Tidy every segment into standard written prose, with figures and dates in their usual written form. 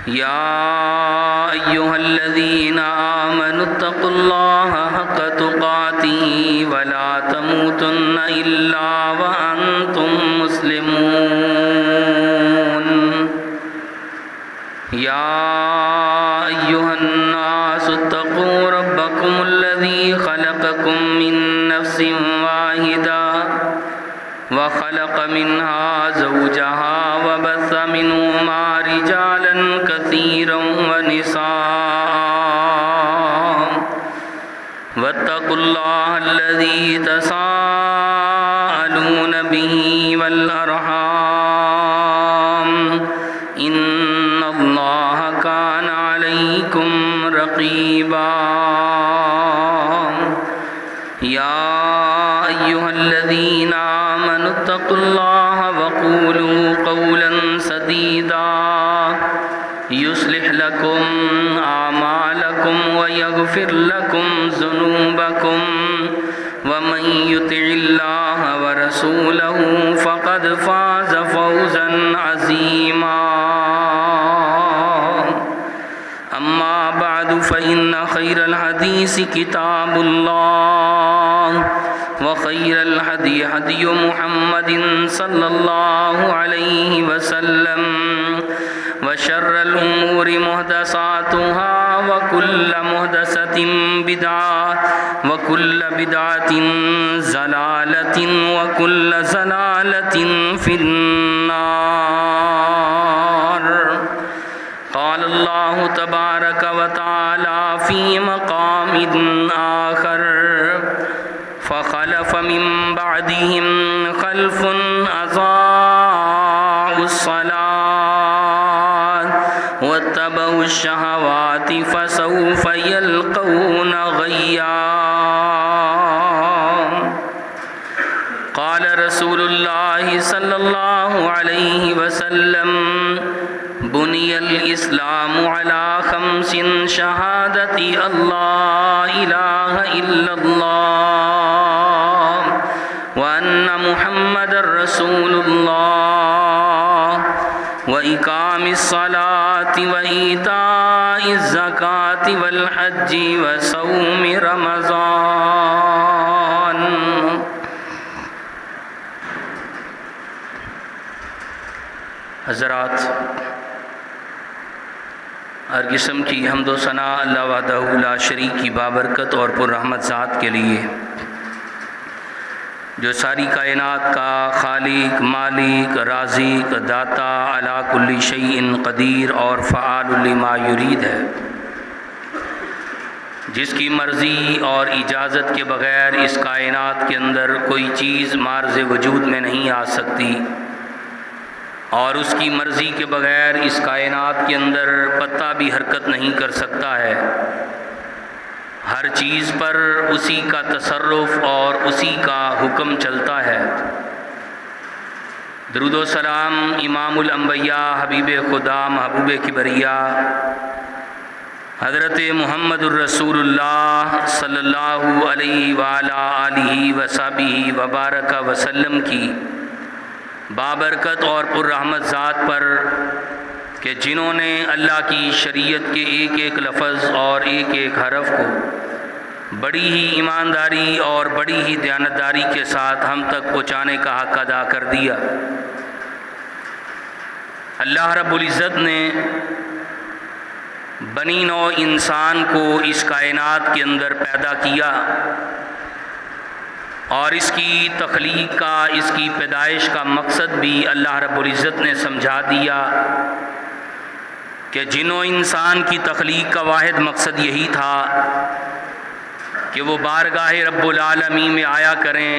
يا أيها الذين آمنوا اتقوا الله حق تقاته ولا تموتن إلا وأنتم مسلمون يا أيها الناس اتقوا ربكم الذي خلقكم من نفس واحدة وخلق منها زوجها وبث منهما رجالا كثيرا ونساء واتقوا الله الذي تساءلون به والأرحام إن الله كان عليكم رقيبا يا أيها الذين آمنوا اتقوا الله وقولوا قولا سديدا يصلح لكم أعمالكم ويغفر لكم ذنوبكم ومن يطع الله ورسوله فقد فاز فوزا عظيما أما بعد فإن خير الحديث كتاب الله وخير الهدي هدي محمد صلى الله عليه وسلم وشر الأمور محدثاتها وكل محدثة بدعة وكل بدعة ضلالة وكل ضلالة في النار. قال الله تبارك وتعالى في مقام آخر فخلف من بعدهم خلف أضاعوا الصلاة واتبعوا الشهوات فسوف يلقون غيا. قال رسول الله صلى الله عليه وسلم بني الإسلام على خمس شهادة الله إله إلا الله وأن محمد رسول الله وإقام الصلاة وإيتاء الزكاة والحج وصوم رمضان. حضرات، ہر قسم کی حمد و ثنا اللہ وحدہ لا شریک کی بابرکت اور پر رحمت ذات کے لیے، جو ساری کائنات کا خالق، مالک، رازق، داتا، علی کل شیء قدیر اور فعال لما یرید ہے، جس کی مرضی اور اجازت کے بغیر اس کائنات کے اندر کوئی چیز معرض وجود میں نہیں آ سکتی، اور اس کی مرضی کے بغیر اس کائنات کے اندر پتا بھی حرکت نہیں کر سکتا ہے۔ ہر چیز پر اسی کا تصرف اور اسی کا حکم چلتا ہے۔ درود و سلام امام الانبیاء، حبیب خدا، محبوب کبریا، حضرت محمد الرسول اللہ صلی اللہ علیہ وآلہ آلہ وصحبہ وبارک وسلم کی بابرکت اور پر رحمت ذات پر کہ جنہوں نے اللہ کی شریعت کے ایک ایک لفظ اور ایک ایک حرف کو بڑی ہی ایمانداری اور بڑی ہی دیانتداری کے ساتھ ہم تک پہنچانے کا حق ادا کر دیا۔ اللہ رب العزت نے بنی نوع انسان کو اس کائنات کے اندر پیدا کیا، اور اس کی تخلیق کا، اس کی پیدائش کا مقصد بھی اللہ رب العزت نے سمجھا دیا کہ جنوں انسان کی تخلیق کا واحد مقصد یہی تھا کہ وہ بارگاہ رب العالمین میں آیا کریں،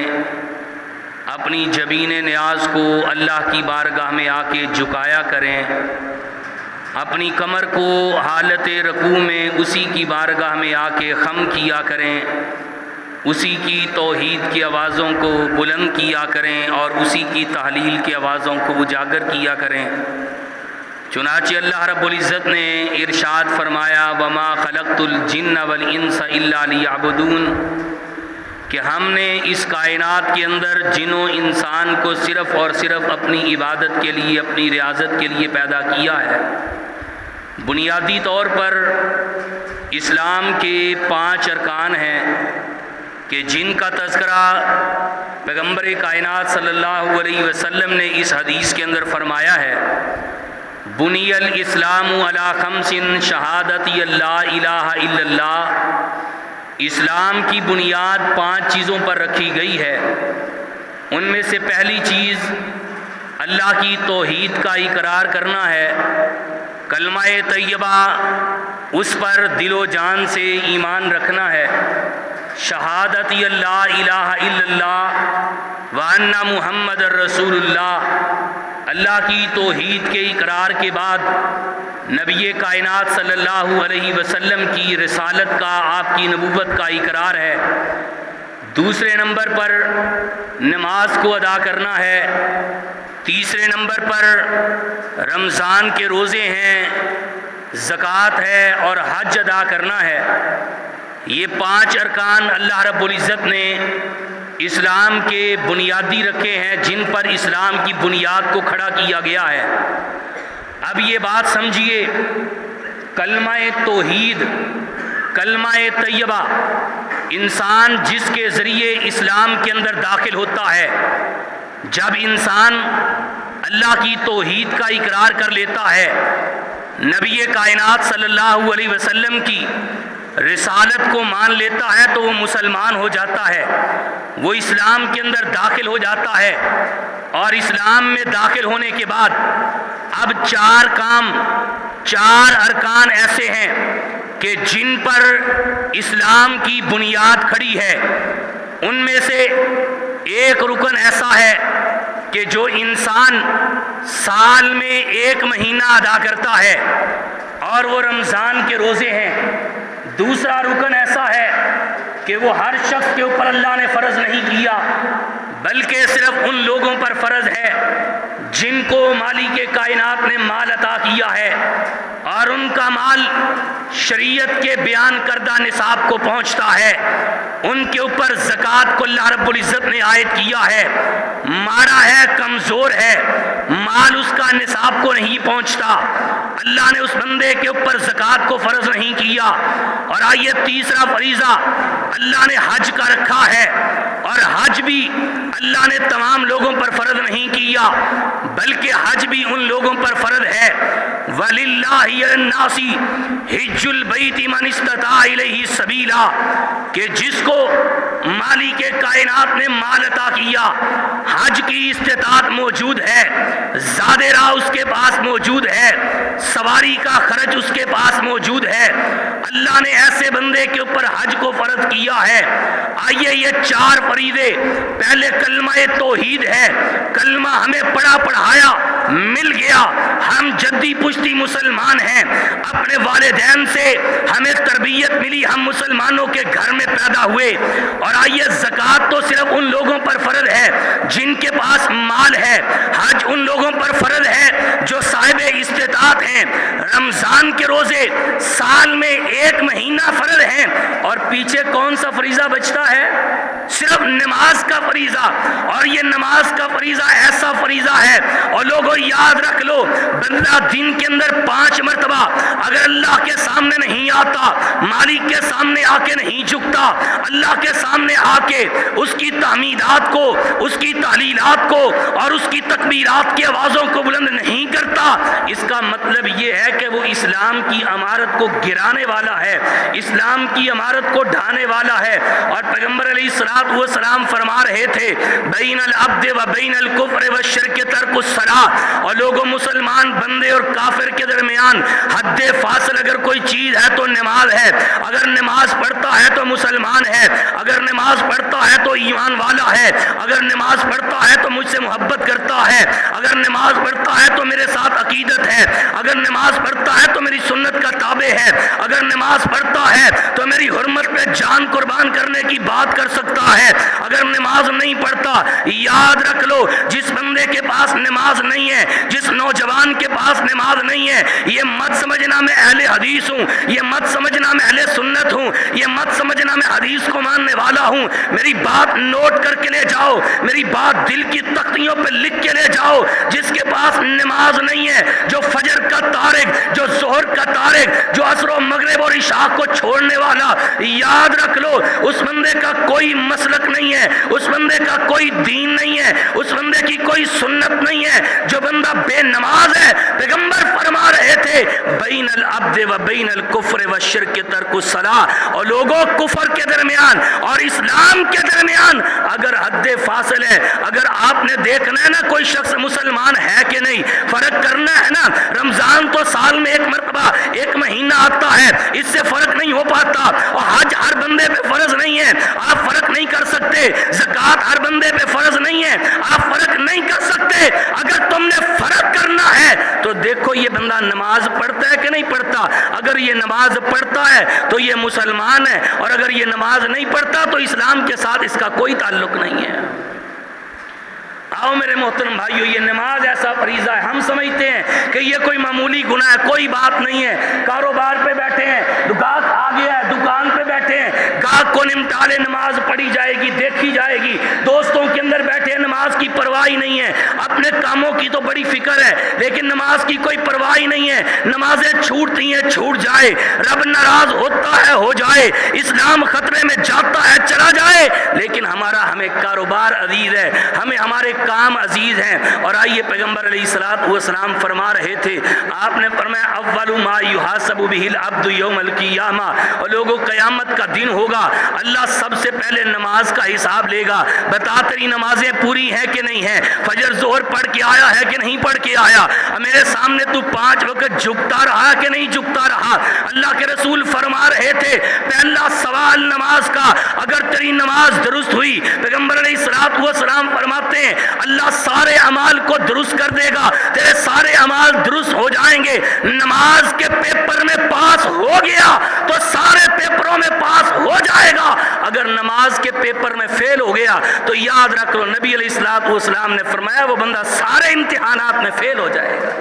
اپنی جبین نیاز کو اللہ کی بارگاہ میں آ کے جھکایا کریں، اپنی کمر کو حالت رکوع میں اسی کی بارگاہ میں آ کے خم کیا کریں، اسی کی توحید کی آوازوں کو بلند کیا کریں اور اسی کی تحلیل کی آوازوں کو اجاگر کیا کریں۔ چنانچہ اللہ رب العزت نے ارشاد فرمایا وما خلقت الجن والانس الا لیعبدون، کہ ہم نے اس کائنات کے اندر جنوں انسان کو صرف اور صرف اپنی عبادت کے لیے، اپنی ریاضت کے لیے پیدا کیا ہے۔ بنیادی طور پر اسلام کے 5 ارکان ہیں کہ جن کا تذکرہ پیغمبر کائنات صلی اللہ علیہ وسلم نے اس حدیث کے اندر فرمایا ہے، بنی الاسلام علی 5 شہادت اللہ الہ الا اللہ۔ اسلام کی بنیاد 5 چیزوں پر رکھی گئی ہے۔ ان میں سے پہلی چیز اللہ کی توحید کا اقرار کرنا ہے، کلمہ طیبہ اس پر دل و جان سے ایمان رکھنا ہے، شہادت اللہ الہ الا اللہ وان محمد رسول اللہ۔ اللہ کی توحید کے اقرار کے بعد نبی کائنات صلی اللہ علیہ وسلم کی رسالت کا، آپ کی نبوت کا اقرار ہے۔ دوسرے نمبر پر نماز کو ادا کرنا ہے۔ تیسرے نمبر پر رمضان کے روزے ہیں، زکوٰۃ ہے اور حج ادا کرنا ہے۔ یہ 5 ارکان اللہ رب العزت نے اسلام کے بنیادی رکھے ہیں، جن پر اسلام کی بنیاد کو کھڑا کیا گیا ہے۔ اب یہ بات سمجھیے، کلمہ توحید، کلمہ طیبہ، انسان جس کے ذریعے اسلام کے اندر داخل ہوتا ہے، جب انسان اللہ کی توحید کا اقرار کر لیتا ہے، نبی کائنات صلی اللہ علیہ وسلم کی رسالت کو مان لیتا ہے، تو وہ مسلمان ہو جاتا ہے، وہ اسلام کے اندر داخل ہو جاتا ہے۔ اور اسلام میں داخل ہونے کے بعد اب 4 ارکان ایسے ہیں کہ جن پر اسلام کی بنیاد کھڑی ہے۔ ان میں سے ایک رکن ایسا ہے کہ جو انسان سال میں 1 مہینہ ادا کرتا ہے، اور وہ رمضان کے روزے ہیں۔ دوسرا رکن ایسا ہے کہ وہ ہر شخص کے اوپر اللہ نے فرض نہیں کیا، بلکہ صرف ان لوگوں پر فرض ہے جن کو مالک کائنات نے مال عطا کیا ہے، اور ان کا مال شریعت کے بیان کردہ نصاب کو پہنچتا ہے۔ ان کے اوپر زکوٰۃ کو اللہ رب العزت نے عائد کیا ہے۔ مارا ہے، کمزور ہے، مال اس کا نصاب کو نہیں پہنچتا، اللہ نے اس بندے کے اوپر زکوٰۃ کو فرض نہیں کیا۔ اور آئیے تیسرا فریضہ اللہ نے حج کا رکھا ہے، اور حج بھی اللہ نے تمام لوگوں پر فرض نہیں کیا، بلکہ حج بھی ان لوگوں پر فرض ہے۔ وَلِلَّهِ عَلَى النَّاسِ حِجُّ الْبَيْتِ مَنِ اسْتَطَاعَ إِلَيْهِ سَبِيلًا، کہ جس کو مالک کائنات نے مال عطا کیا، حج کی استطاعت موجود ہے، زاد راہ اس کے پاس موجود ہے، سواری کا خرچ اس کے پاس موجود ہے، اللہ نے ایسے بندے کے اوپر حج کو فرض کیا ہے۔ آئیے یہ 4 فریضے، پہلے کلمہ توحید ہے، کلمہ ہمیں پڑھا پڑھایا مل گیا، ہم جدی پشتی مسلمان ہیں، اپنے والدین سے ہمیں تربیت ملی، ہم مسلمانوں کے گھر میں پیدا ہوئے۔ اور آئیے زکوٰۃ تو صرف ان لوگوں پر فرض ہے جن کے پاس مال ہے، حج ان لوگوں پر فرض ہے جو صاحب استطاعت ہیں، رمضان کے روزے سال میں 1 مہینہ فرض ہیں، اور پیچھے کون سا فریضہ بچتا ہے؟ صرف نماز کا فریضہ۔ اور یہ نماز کا فریضہ ایسا فریضہ ہے، اور لوگوں یاد رکھ لو، بندہ دن کے اندر 5 مرتبہ اگر اللہ کے سامنے نہیں آتا، مالک کے سامنے آ کے نہیں جھکتا، اللہ کے سامنے آ کے اس کی تحمیدات کو، اس کی تحلیلات کو اور اس کی تکبیرات کی آوازوں کو بلند نہیں کرتا، اس کا مطلب یہ ہے کہ وہ اسلام کی عمارت کو گرانے والا ہے، اسلام کی عمارت کو ڈھانے والا ہے۔ اور پیغمبر علیہ السلام فرما رہے تھے، بین العبد و بین الکفر والشرک ترک الصلاۃ، اور لوگوں مسلمان بندے اور کافر کے درمیان حد فاصل اگر کوئی چیز ہے تو نماز ہے۔ اگر نماز پڑھتا ہے تو مسلمان ہے، اگر نماز پڑھتا ہے تو ایمان والا ہے، اگر نماز پڑھتا ہے تو مجھ سے محبت کرتا ہے، اگر نماز پڑھتا ہے تو میرے ساتھ عقیدت ہے، اگر نماز پڑھتا ہے تو میری سنت کا تابع ہے، اگر نماز پڑھتا ہے تو میری حرمت پہ جان قربان کرنے کی بات کر سکتا ہے، اگر نماز نہیں پڑھتا، یاد رکھ لو، جس بندے کے پاس نماز نہیں ہے، جس نوجوان کے پاس نماز نہیں ہے، یہ مت سمجھنا میں اہل حدیث ہوں، یہ مت سمجھنا میں اہل سنت ہوں، یہ مت سمجھنا میں حدیث کو ماننے والا ہوں۔ میری بات نوٹ کر کے لے جاؤ، میری بات دل کی تختیوں پہ لکھ کے لے جاؤ، جس کے پاس نماز نہیں ہے، جو فجر کا طارق، جو ظہر ظہر کا تارک، جو عصر و مغرب اور عشاء کو چھوڑنے والا، یاد رکھ لو اس بندے کا کوئی مسلک نہیں ہے، اس بندے کا کوئی دین نہیں ہے، اس بندے کی کوئی سنت نہیں ہے۔ جو بندہ بے نماز ہے، پیغمبر فرما رہے تھے بین العبد و بین الکفر و شرک ترک الصلاۃ، اور لوگوں کفر کے درمیان اور اسلام کے درمیان اگر حد فاصل ہے، اگر آپ نے دیکھنا ہے نا کوئی شخص مسلمان ہے کہ نہیں، فرق کرنا ہے نا، رمضان تو سال میں ایک مرتبہ ایک مہینہ آتا ہے، اس سے فرق نہیں ہو پاتا، اور حج ہر بندے پہ فرض نہیں ہے، آپ فرق نہیں کر سکتے، زکوٰۃ ہر بندے پہ فرض نہیں ہے، آپ فرق نہیں کر سکتے۔ اگر تم نے فرق کرنا ہے تو دیکھو یہ بندہ نماز پڑھتا ہے کہ نہیں پڑھتا، اگر یہ نماز پڑھتا ہے تو یہ مسلمان ہے، اور اگر یہ نماز نہیں پڑھتا تو اسلام کے ساتھ اس کا کوئی تعلق نہیں ہے۔ آؤ میرے محترم بھائیو، یہ نماز ایسا فریضہ ہے، ہم سمجھتے ہیں کہ یہ کوئی معمولی گناہ ہے، کوئی بات نہیں ہے، کاروبار پہ بیٹھے ہیں، گاہک آ گیا ہے، دکان پہ بیٹھے ہیں، گاہک کو نمٹا لے، نماز پڑھی جائے گی، دیکھی جائے گی، دوستوں کے اندر بیٹھے ہیں، نماز کی پرواہ نہیں ہے، اپنے کاموں کی تو بڑی فکر ہے لیکن نماز کی کوئی پرواہ نہیں ہے، نمازیں چھوٹتی ہیں، چھوٹ جائے، رب ناراض ہوتا ہے ہو جائے، اسلام خطرے میں جاتا ہے چلا جائے، لیکن ہمیں کاروبار عزیز ہے، ہمیں ہمارے کام عزیز ہیں۔ اور آئیے پیغمبر علیہ السلام فرما رہے تھے، آپ نے فرمایا اول ما یحاسب بہ العبد یوم القیامہ، اور لوگوں قیامت کا دن ہوگا، اللہ سب سے پہلے نماز کا حساب لے گا، بتا تیری نمازیں پوری ہیں کہ نہیں ہیں، فجر ظہر پڑھ کے آیا ہے کہ نہیں پڑھ کے آیا، میرے سامنے تو 5 وقت جھکتا رہا کہ نہیں جھکتا رہا۔ اللہ کے رسول فرما رہے تھے پہلا سوال نماز کا، اگر تیری نماز درست ہوئی، پیغمبر علیہ السلام فرماتے ہیں اللہ سارے اعمال کو درست کر دے گا، تیرے سارے اعمال درست ہو جائیں گے۔ نماز کے پیپر میں پاس ہو گیا تو سارے پیپروں میں پاس ہو جائے گا، اگر نماز کے پیپر میں فیل ہو گیا تو یاد رکھ لو نبی علیہ السلام نے فرمایا وہ بندہ سارے امتحانات میں فیل ہو جائے گا۔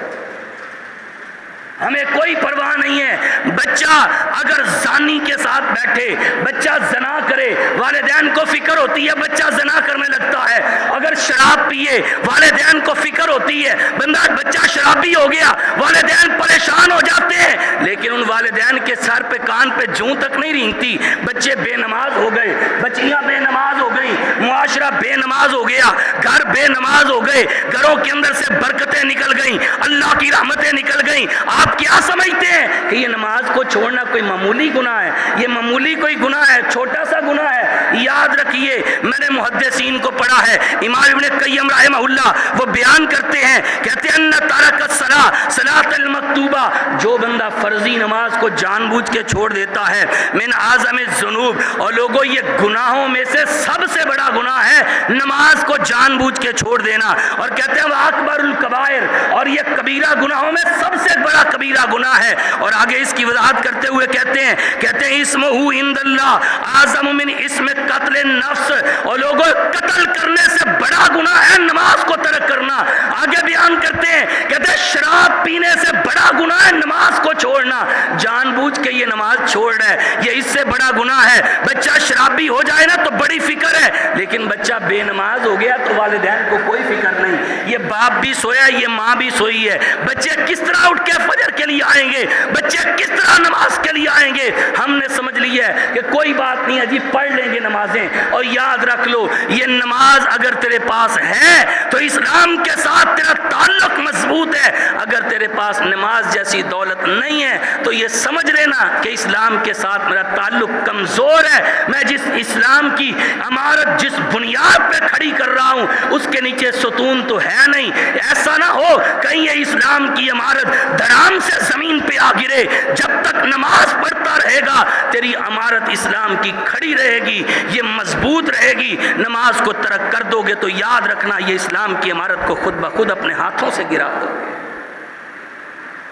ہمیں کوئی پرواہ نہیں ہے، بچہ اگر زانی کے ساتھ بیٹھے، بچہ زنا کرے، والدین کو فکر ہوتی ہے بچہ زنا کرنے لگتا ہے، اگر شراب پیے والدین کو فکر ہوتی ہے بچہ شرابی ہو گیا، والدین پریشان ہو جاتے ہیں، لیکن ان والدین کے سر پہ کان پہ جوں تک نہیں رینگتی، بچے بے نماز ہو گئے، بچیاں بے نماز ہو گئی، معاشرہ بے نماز ہو گیا، گھر بے نماز ہو گئے، گھروں کے اندر سے برکتیں نکل گئیں، اللہ کی رحمتیں نکل گئیں۔ آپ کیا سمجھتے ہیں کہ یہ نماز کو چھوڑنا کوئی معمولی گناہ ہے؟ یہ معمولی کوئی گناہ ہے، چھوٹا سا گناہ ہے؟ یاد رکھیے، میں نے محدثین کو پڑھا ہے، امام ابن قیم رحمہ اللہ وہ بیان کرتے ہیں، کہتے ہیں ان ترک الصلاۃ صلاۃ المکتوبہ، جو بندہ فرضی نماز کو جان بوجھ کے چھوڑ دیتا ہے، من اعظم الذنوب، اور لوگوں یہ گناہوں میں سے سب سے بڑا گناہ ہے نماز کو جان بوجھ کے چھوڑ دینا، اور کہتے ہیں وہ اکبر الکبائر، اور یہ کبیرہ گناہوں میں سب سے بڑا کبیرہ گناہ ہے۔ اور آگے اس کی وضاحت کرتے ہوئے کہتے ہیں اسمہ عند اللہ اعظم من اسم قتل النفس، اور لوگوں قتل کرنے سے بڑا گناہ ہے نماز کو ترک کرنا۔ آگے بیان کرتے ہیں، کہتے ہیں شراب پینے سے بڑا گناہ ہے نماز کو چھوڑنا، جان بوجھ کے یہ نماز چھوڑ رہا ہے، یہ اس سے بڑا گناہ ہے۔ بچہ شرابی ہو جائے نا تو بڑی فکر ہے، لیکن بچہ بے نماز ہو گیا تو والدین کو کوئی فکر نہیں، یہ باپ بھی سویا، یہ ماں بھی سوئی ہے، بچے کس طرح اٹھ کے فجر کے لیے آئیں گے، بچے کس طرح نماز کے لیے آئیں گے؟ ہم نے سمجھ لیا ہے کہ کوئی بات نہیں ہے جی، پڑھ لیں گے نمازیں۔ اور یاد رکھ لو یہ نماز اگر تیرے پاس ہے تو اسلام کے ساتھ تیرا تعلق مضبوط ہے، اگر تیرے پاس نماز جیسی دولت نہیں ہے تو یہ سمجھ لینا کہ اسلام کے ساتھ میرا تعلق کمزور ہے، میں جس اسلام کی عمارت جس بنیاد پہ کھڑی کر رہا ہوں اس کے نیچے ستون تو ہے نہیں، ایسا نہ ہو کہیں یہ اسلام کی عمارت دھڑام سے زمین پہ آ گرے۔ جب تک نماز پڑھتا رہے گا تیری عمارت اسلام کی کھڑی رہے گی، یہ مضبوط رہے گی۔ نماز کو ترک کر دو گے تو یاد رکھنا یہ اسلام کی عمارت کو خود بخود اپنے ہاتھوں سے گرا دو گے۔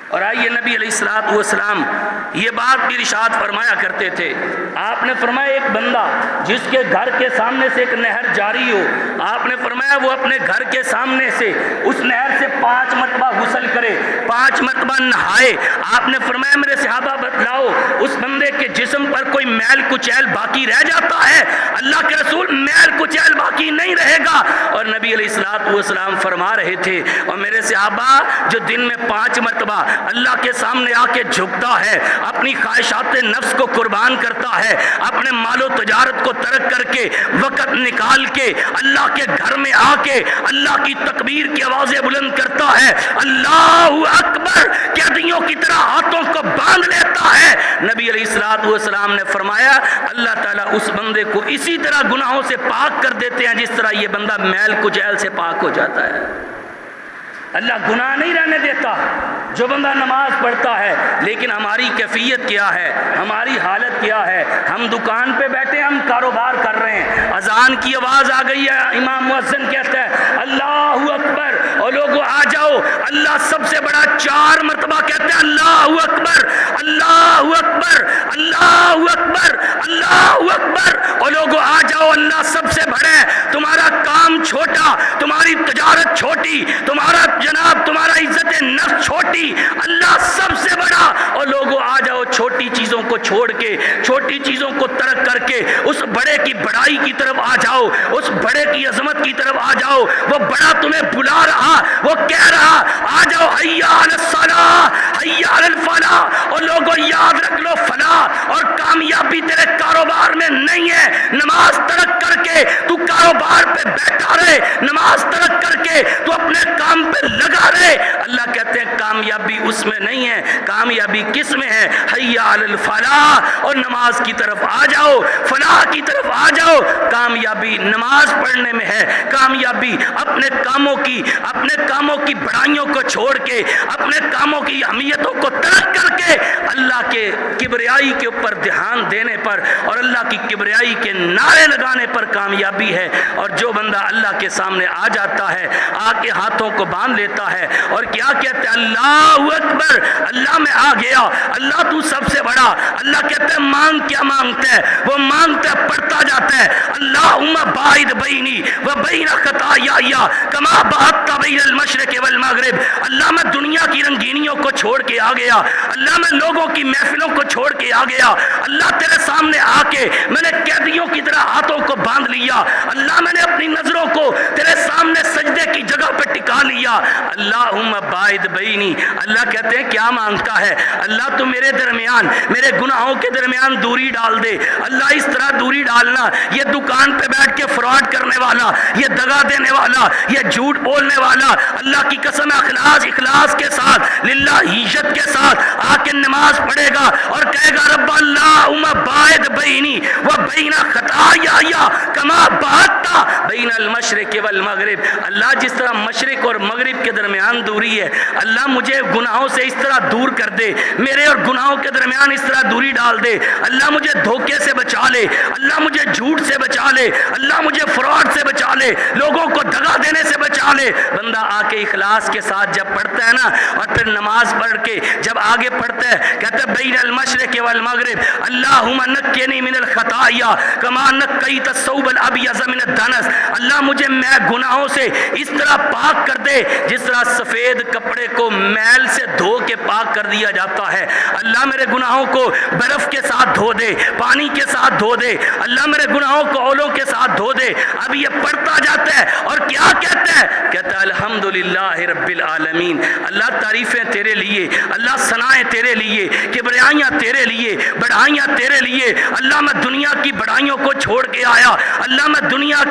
اور آئیے نبی علیہ السلام یہ بات بھی ارشاد فرمایا کرتے تھے، آپ نے فرمایا ایک بندہ جس کے گھر کے سامنے سے ایک نہر جاری ہو، آپ نے فرمایا وہ اپنے گھر کے سامنے سے اس نہر سے 5 مرتبہ غسل کرے، 5 مرتبہ نہائے، آپ نے فرمایا میرے صحابہ بتلاؤ اس بندے کے جسم پر کوئی میل کچیل باقی رہ جاتا ہے؟ اللہ کے رسول میل کچیل باقی نہیں رہے گا۔ اور نبی علیہ السلام فرما رہے تھے، اور میرے صحابہ جو دن میں 5 مرتبہ اللہ کے سامنے آ کے جھکتا ہے، اپنی خواہشات نفس کو قربان کرتا ہے، اپنے مال و تجارت کو ترک کر کے وقت نکال کے اللہ کے گھر میں آ کے اللہ کی تکبیر کی آوازیں بلند کرتا ہے، اللہ اکبر قیدیوں کی طرح ہاتھوں کو باندھ لیتا ہے، نبی علیہ السلام نے فرمایا اللہ تعالیٰ اس بندے کو اسی طرح گناہوں سے پاک کر دیتے ہیں جس طرح یہ بندہ میل کچیل سے پاک ہو جاتا ہے۔ اللہ گناہ نہیں رہنے دیتا جو بندہ نماز پڑھتا ہے، لیکن ہماری کیفیت کیا ہے، ہماری حالت کیا ہے؟ ہم دکان پہ بیٹھے، ہم کاروبار کر رہے ہیں، اذان کی آواز آ گئی ہے، امام مؤذن کہتا ہے اللہ اکبر، اور لوگوں آ جاؤ، اللہ سب سے بڑا 4 مرتبہ کہتے ہیں اللہ اکبر اللہ اکبر اللہ اکبر اللہ اکبر، اور لوگوں آ جاؤ اللہ سب سے بڑا ہے، تمہارا کام چھوٹا، تمہاری تجارت چھوٹی، تمہارا جناب تمہارا عزت نفس چھوٹی، اللہ سب سے بڑا، اور لوگوں آ جاؤ چھوٹی چیزوں کو چھوڑ کے، چھوٹی چیزوں کو ترک کر کے اس بڑے کی بڑائی کی طرف آ جاؤ، اس بڑے کی عظمت کی طرف آ جاؤ، وہ بڑا تمہیں بلا رہا، وہ کہہ رہا آ جاؤ حی علی الصلاۃ حی علی الفلاح، اور لوگوں یاد رکھ لو فلاح اور کامیابی تیرے کاروبار میں نہیں ہے، نماز ترک کر کے تو کاروبار پہ بیٹھا رہے، نماز ترک کر کے تو اپنے کام پہ لگا رہے، اللہ کہتے ہیں کامیابی اس میں نہیں ہے، کامیابی کس میں ہے؟ حی علی الفلاح، اور نماز کی طرف آ جاؤ، فلاح کی طرف آ جاؤ، کامیابی نماز پڑھنے میں ہے، کامیابی اپنے کاموں کی بڑائیوں کو چھوڑ کے، اپنے کاموں کی اہمیتوں کو ترک کر کے اللہ کے کبریائی کے اوپر دھیان دینے پر اور اللہ کی کبریائی کے نعرے لگانے پر کامیابی ہے۔ اور جو بندہ اللہ کے سامنے آ جاتا ہے، آ کے ہاتھوں کو باندھ لیتا ہے اور کیا کہتے ہیں اللہ اکبر، اللہ میں آ گیا، اللہ تو سب سے بڑا، اللہ کہتے ہیں مانگ کیا مانگتا ہے؟ وہ مانگتا ہے پڑھتا جاتا ہے اللہم باعد بینی و بین خطایائی کما بعدت بین المشرق والمغرب، اللہ میں دنیا کی رنگینیوں کو چھوڑ کے آ گیا، اللہ میں لوگوں کی محفلوں کو چھوڑ کے آ گیا، اللہ تیرے سامنے آ کے میں نے قیدیوں کی طرح ہاتھوں کو باندھ لیا، اللہ میں نے اپنی نظروں کو تیرے سامنے سجدے کی جگہ پہ ٹکا لیا، اللہم باعد بینی، اللہ کہتے ہیں کیا مانگتا ہے؟ اللہ تو میرے درمیان، میرے گناہوں کے درمیان دوری ڈال دے، اللہ اس طرح دوری ڈالنا، یہ دکان پہ بیٹھ کے فراڈ کرنے والا، یہ دغا دینے والا، یہ جھوٹ بولنے والا، اللہ کی قسم اخلاص کے ساتھ للہیت کے ساتھ آ کے نماز پڑھے گا اور کہے گا رب اللہم باعد بینی و بین خطایائی کما بعدت بین المشرق والمغرب، اللہ جس طرح مشرق اور مغرب کے درمیان دوری ہے، اللہ مجھے گناہوں سے اس طرح دور کر دے، میرے اور گناہوں کے درمیان اس طرح دوری ڈال دے، اللہ مجھے دھوکے سے بچا لے، اللہ مجھے جھوٹ سے بچا لے، اللہ مجھے فراڈ سے بچا لے، لوگوں کو دغا دینے سے بچا لے۔ بندہ آ کے اخلاص کے ساتھ جب پڑھتا ہے نا، اور پھر نماز پڑھ کے جب آگے پڑھتا ہے، کہتا ہے بین المشرق والمغرب اللہم نقنی من الخطایا کما نقیت الثوب الابیض من الدنس، اللہ مجھے میں گناہوں سے اس طرح پاک کر دے جس طرح سفید کپڑے کو میل سے دھو کے پاک کر دیا جاتا ہے، اللہ میرے گناہوں کو برف کے ساتھ دھو دے، پانی کے ساتھ دھو دے، اللہ میرے گناہوں کو اولوں کے ساتھ دھو دے۔ اب یہ پڑھتا جاتا ہے اور کیا کہتا ہے؟ کہتا ہے الحمدللہ رب العالمین، اللہ تعریفیں تیرے لیے، اللہ ثنائیں تیرے لیے، کبریائیاں تیرے لیے، بڑائیاں تیرے لیے، اللہ میں دنیا کی بڑائیوں کو چھوڑ کے آیا، اللہ میں دنیا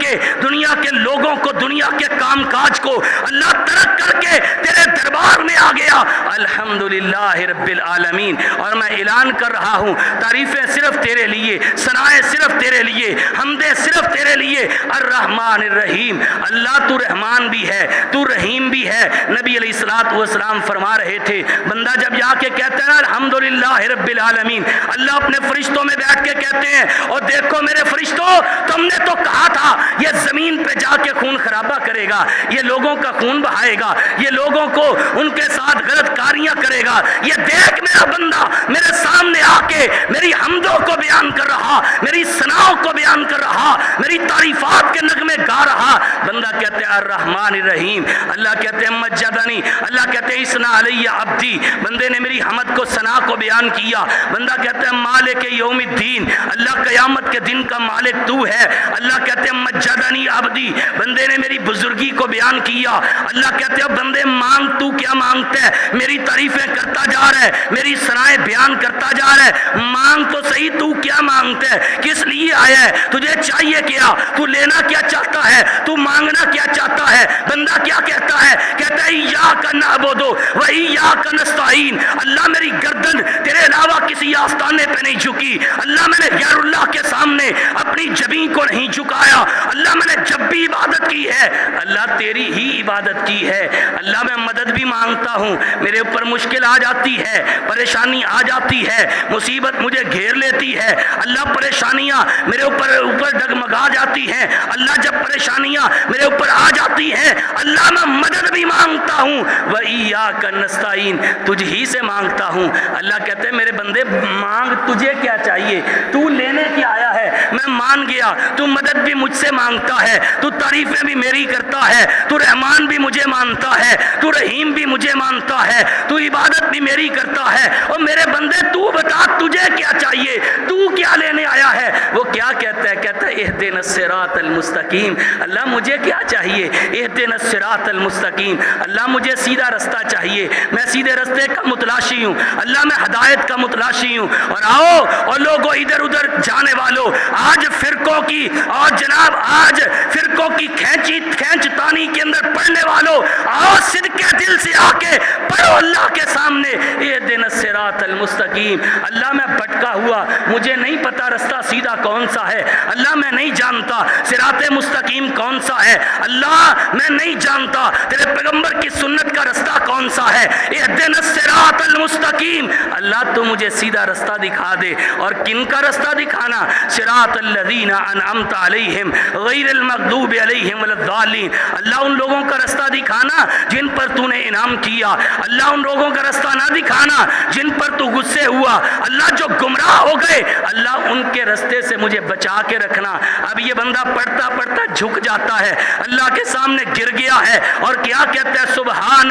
کے لوگوں کو، دنیا کے کام کاج کو اللہ ترک کر کے تیرے دربار میں آ گیا، الحمدللہ رب العالمین۔ اور میں اعلان کر رہا ہوں تعریفیں صرف تیرے لیے، ثنائیں صرف تیرے لیے، حمدیں صرف تیرے لیے، الرحمن الرحیم، اللہ تو رحمان بھی ہے، تو رحیم بھی ہے۔ نبی علیہ السلام فرما رہے تھے بندہ جب جا کے کہتا ہے الحمدللہ رب العالمین، اللہ اپنے فرشتوں میں بیٹھ کے کہتے ہیں اور دیکھو میرے فرشتوں، تم نے تو کہا تھا یہ زمین پہ جا کے خون خرابہ کرے گا، یہ لوگوں کا خون بہائے گا، یہ لوگوں کو ان کے ساتھ غلط کاریاں کرے گا، یہ دیکھ میرا بندہ میرے سامنے آ کے میری حمدوں کو بیان کر رہا، میری ثناؤں کو بیان کر رہا، میری تعریفات کے نغمے گا رہا۔ بندہ کہتے ہیں الرحمن الرحیم، اللہ کہتے ہیں مجدنی، اللہ کہتے ہیں اسنا علی عبدی، بندے نے میری حمد کو ثنا کو بیان بیان کیا. بندہ کہتا ہے مالک یوم الدین, اللہ قیامت کے دن کا مالک تو ہے. اللہ کہتے ہیں مجدنی عبدی, بندے نے میری بزرگی کو بیان کیا. اللہ کہتے ہیں بندے مانگ, تو کیا مانگتا ہے؟ میری تعریفیں کرتا جا رہا ہے, میری سرائیں بیان کرتا جا رہا ہے. مانگ تو صحیح, تو کیا مانگتا ہے؟ کس لیے آیا ہے؟ تجھے چاہیے کیا؟ تو لینا کیا چاہتا ہے؟ تو مانگنا کیا چاہتا ہے؟ بندہ کیا کہتا ہے؟ کہتا ہے ایاک نعبد و ایاک نستعین. اللہ میری گردن تیرے علاوہ کسی آستانے پہ نہیں جھکی. اللہ میں نے غیر اللہ کے سامنے اپنی جبین کو نہیں جھکایا. اللہ میں نے جب بھی عبادت کی ہے اللہ تیری ہی عبادت کی ہے. اللہ میں مدد بھی مانگتا ہوں, میرے اوپر مشکل آ جاتی ہے, پریشانی آ جاتی ہے, مصیبت مجھے گھیر لیتی ہے. اللہ پریشانیاں میرے اوپر ڈگمگا جاتی ہیں. اللہ جب پریشانیاں میرے اوپر آ جاتی ہیں اللہ میں مدد بھی مانگتا ہوں. وَإِيَّاكَ نَسْتَعِينُ, تجھ ہی سے مانگتا ہوں. اللہ کہتے ہیں میرے بندے مانگ, تجھے کیا چاہیے؟ تو لینے کیا آیا ہے؟ میں مان گیا. تو مدد بھی مجھ سے مانگتا ہے, تو تعریفیں بھی میری کرتا ہے, تو رحمان بھی مجھے مانتا ہے, تو رحیم بھی مجھے مانتا ہے, تو عبادت بھی میری کرتا ہے. اور میرے بندے تو بتا تجھے کیا چاہیے, تو کیا لینے آیا ہے؟ وہ کیا کہتا ہے؟ کہتا ہے اہدنا الصراط المستقیم. اللہ مجھے کیا چاہیے؟ اہدنا الصراط المستقیم. اللہ مجھے سیدھا رستہ چاہیے, میں سیدھے رستے کا متلاشی ہوں. اللہ میں ہدایت کا متلاشی ہوں. اور آؤ اور لوگوں ادھر ادھر جانے والوں, آج فرقوں کی اور جناب آج فرقوں کی کھینچ تانی کے اندر پڑھنے والوں, آؤ صدقے دل سے آ کے پڑھو اللہ کے سامنے اہدنا الصراط المستقیم. اللہ میں بھٹکا ہوا, مجھے نہیں پتا رستہ سیدھا کون سا ہے. اللہ میں نہیں جانتا صراط مستقیم کون سا ہے. اللہ میں نہیں جانتا تیرے پیغمبر کی سنت کا رستہ کون سا ہے. اہدنا الصراط المستقیم. اللہ تو مجھے سیدھا رستہ دکھا دے. اور کن کا رستہ دکھانا؟ صراط الذین انعمت علیہم غیر المغضوب علیہم ولا الضالین. اللہ ان لوگوں کا رستہ دکھانا جن پر تو نے انعام کیا. اللہ ان لوگوں کا رستہ نہ دکھانا جن پر تو غصے ہوا. اللہ جو گمراہ ہو گئے اللہ ان کے رستے سے مجھے بچا کے رکھنا. اب یہ بندہ پڑھتا پڑھتا جھک جاتا ہے, اللہ کے سامنے گر گیا ہے اور کیا کہتا ہے؟ سبحان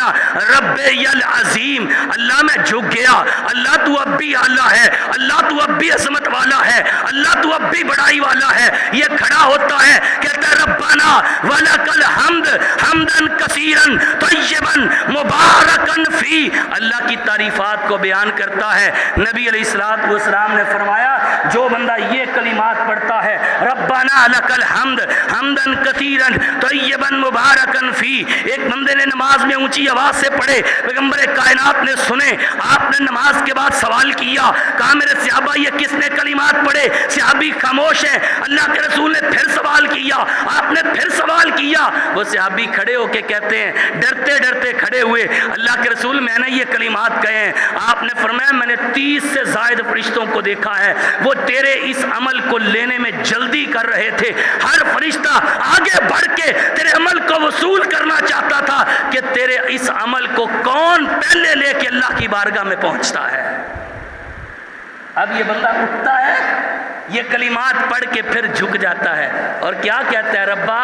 ربی العظیم. اللہ میں جھک گیا. اللہ تو اب بھی اللہ ہے, اللہ تو اب بھی عظمت والا ہے, اللہ تو اب بھی بڑائی والا ہے. یہ کھڑا ہوتا ہے کہتا ہے ربنا ولک الحمد حمدا کثیرا طیبا مبارکا فی. اللہ کی تعریفات کو بیان کرتا ہے. نبی علیہ الصلوۃ والسلام نے فرمایا جو بندہ یہ کلمات پڑھتا ہے ربنا لک الحمد حمدا کثیرا طیبا مبارکا فی, ایک بندے نے نماز میں اونچی آواز سے پڑھے, پیغمبر کائنات نے سنے, آپ نے نماز کے بعد سوال کیا, کہا میرے صحابہ یہ کس نے کلمات پڑھے؟ صحابی خاموش ہے. اللہ کے رسول نے پھر سوال کیا, آپ نے پھر سوال کیا. وہ صحابی کھڑے ہو کے کہتے ہیں ڈرتے ڈرتے کھڑے ہوئے, اللہ کے رسول میں نے یہ کلمات کہے ہیں. آپ نے فرمایا میں نے 30 سے زائد فرشتوں کو دیکھا ہے, وہ تیرے اس عمل کو لینے میں جلدی کر رہے تھے. ہر فرشتہ آگے بڑھ کے تیرے عمل کو وصول کرنا چاہتا تھا کہ تیرے اس عمل کو کون پہلے لے کے اللہ کی بارگاہ میں پہنچتا ہے. اب یہ بندہ اٹھتا ہے, یہ کلمات پڑھ کے پھر جھک جاتا ہے اور کیا کہتا ہے؟ ربا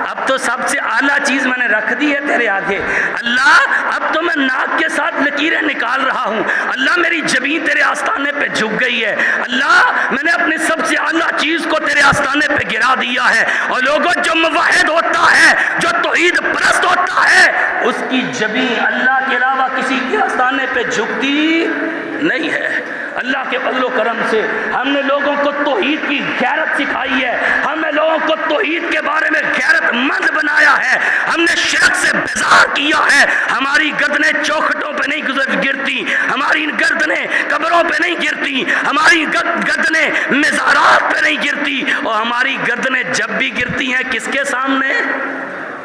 اب تو سب سے اعلیٰ چیز میں نے رکھ دی ہے تیرے آگے. اللہ اب تو میں ناک کے ساتھ لکیریں نکال رہا ہوں. اللہ میری جبین تیرے آستانے پہ جھک گئی ہے. اللہ میں نے اپنی سب سے اعلیٰ چیز کو تیرے آستانے پہ گرا دیا ہے. اور لوگوں جو موحد ہوتا ہے, جو توحید پرست ہوتا ہے, اس کی جبین اللہ کے علاوہ کسی کے آستانے پہ جھکتی نہیں ہے. اللہ کے فضل و کرم سے ہم نے لوگوں کو توحید کی غیرت سکھائی ہے, ہم نے لوگوں کو توحید کے بارے میں غیرت مند بنایا ہے, ہم نے شرک سے بیزار کیا ہے. ہماری گردنیں چوکھٹوں پہ نہیں گرتی, ہماری گردنیں قبروں پہ نہیں گرتی, ہماری گردنیں مزارات پہ نہیں گرتی, اور ہماری گردنیں جب بھی گرتی ہیں کس کے سامنے؟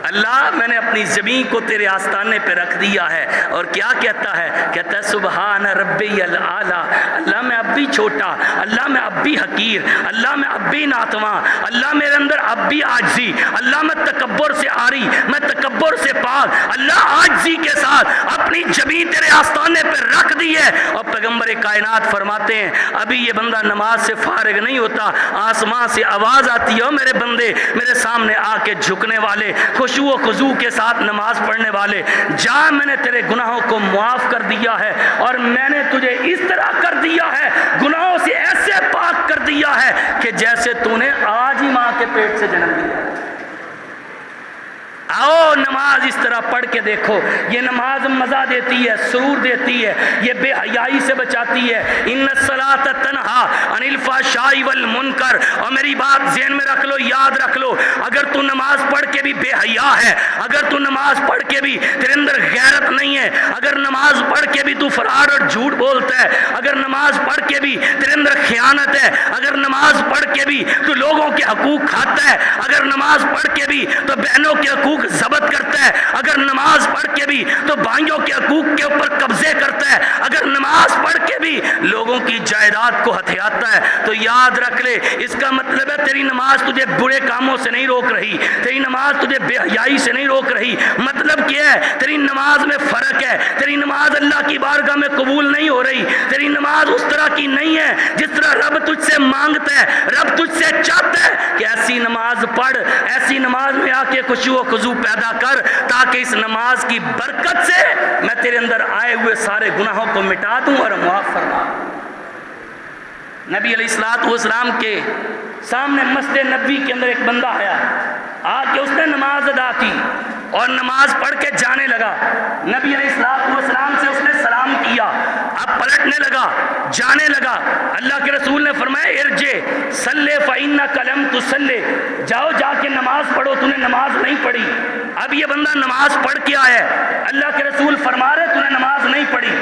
اللہ میں نے اپنی زمین کو تیرے آستانے پہ رکھ دیا ہے. اور کیا کہتا ہے؟ کہتا ہے سبحان ربی العالی. اللہ میں اب بھی چھوٹا, اللہ میں اب بھی حقیر, اللہ میں اب بھی ناتواں, اللہ میرے اندر اب بھی عاجزی, اللہ میں تکبر سے آری, میں تکبر سے پاک. اللہ عاجزی کے ساتھ اپنی زمین تیرے آستانے پہ رکھ دی ہے. اور پیغمبر کائنات فرماتے ہیں ابھی یہ بندہ نماز سے فارغ نہیں ہوتا, آسمان سے آواز آتی ہے میرے بندے, میرے سامنے آ کے جھکنے والے, خشوع و خضوع کے ساتھ نماز پڑھنے والے, جا میں نے تیرے گناہوں کو معاف کر دیا ہے, اور میں نے تجھے اس طرح کر دیا دیا ہے, گناہوں سے ایسے پاک کر دیا ہے کہ جیسے تو نے آج ہی ماں کے پیٹ سے جنم لیا. آؤ نماز اس طرح پڑھ کے دیکھو. یہ نماز مزہ دیتی ہے, سرور دیتی ہے, یہ بے حیائی سے بچاتی ہے. ان الصلاۃ تنہا عن الفحشاء والمنکر. اور میری بات ذہن میں رکھ لو, یاد رکھ لو, اگر تو نماز پڑھ کے بھی بے حیا ہے, اگر تو نماز پڑھ کے بھی تیرے اندر غیرت نہیں ہے, اگر نماز پڑھ کے بھی تو فرار اور جھوٹ بولتا ہے, اگر نماز پڑھ کے بھی تیرے اندر خیانت ہے, اگر نماز پڑھ کے بھی تو لوگوں کے حقوق کھاتا ہے, اگر نماز پڑھ کے بھی تو بہنوں کے حقوق ضبط کرتا ہے, اگر نماز پڑھ کے بھی تو بھائیوں کے حقوق کے اوپر قبضے کرتا ہے, اگر نماز پڑھ کے بھی لوگوں کی جائیداد کو ہتھیاتا ہے, تو یاد رکھ لے اس کا مطلب ہے تیری نماز تجھے برے کاموں سے نہیں روک رہی, تیری نماز تجھے بے حیائی سے نہیں روک رہی. مطلب کیا ہے؟ تیری نماز میں فرق ہے, تیری نماز اللہ کی بارگاہ میں قبول نہیں ہو رہی, تیری نماز اس طرح کی نہیں ہے جس طرح رب تجھ سے مانگتا ہے, رب تجھ سے چاہتا ہے کہ ایسی نماز پڑھ, ایسی نماز میں آ کے خشوع و خضوع پیدا کر, تاکہ اس نماز کی برکت سے میں تیرے اندر آئے ہوئے سارے گناہوں کو مٹا دوں اور معاف فرما دوں. نبی علیہ الصلوۃ والسلام کے سامنے مسجد نبوی کے اندر ایک بندہ آیا, آ کے اس نے نماز ادا کی اور نماز پڑھ کے جانے لگا. نبی علیہ الصلوۃ والسلام سے اس نے سلام کیا, اب پلٹنے لگا, جانے لگا. اللہ کے رسول نے فرمایا ارجع صلی فإنک لم تصلی, جاؤ جا کے نماز پڑھو, تو نے نماز نہیں پڑھی. اب یہ بندہ نماز پڑھ کے آیا ہے, اللہ کے رسول فرما رہے تو نے نماز نہیں پڑھی.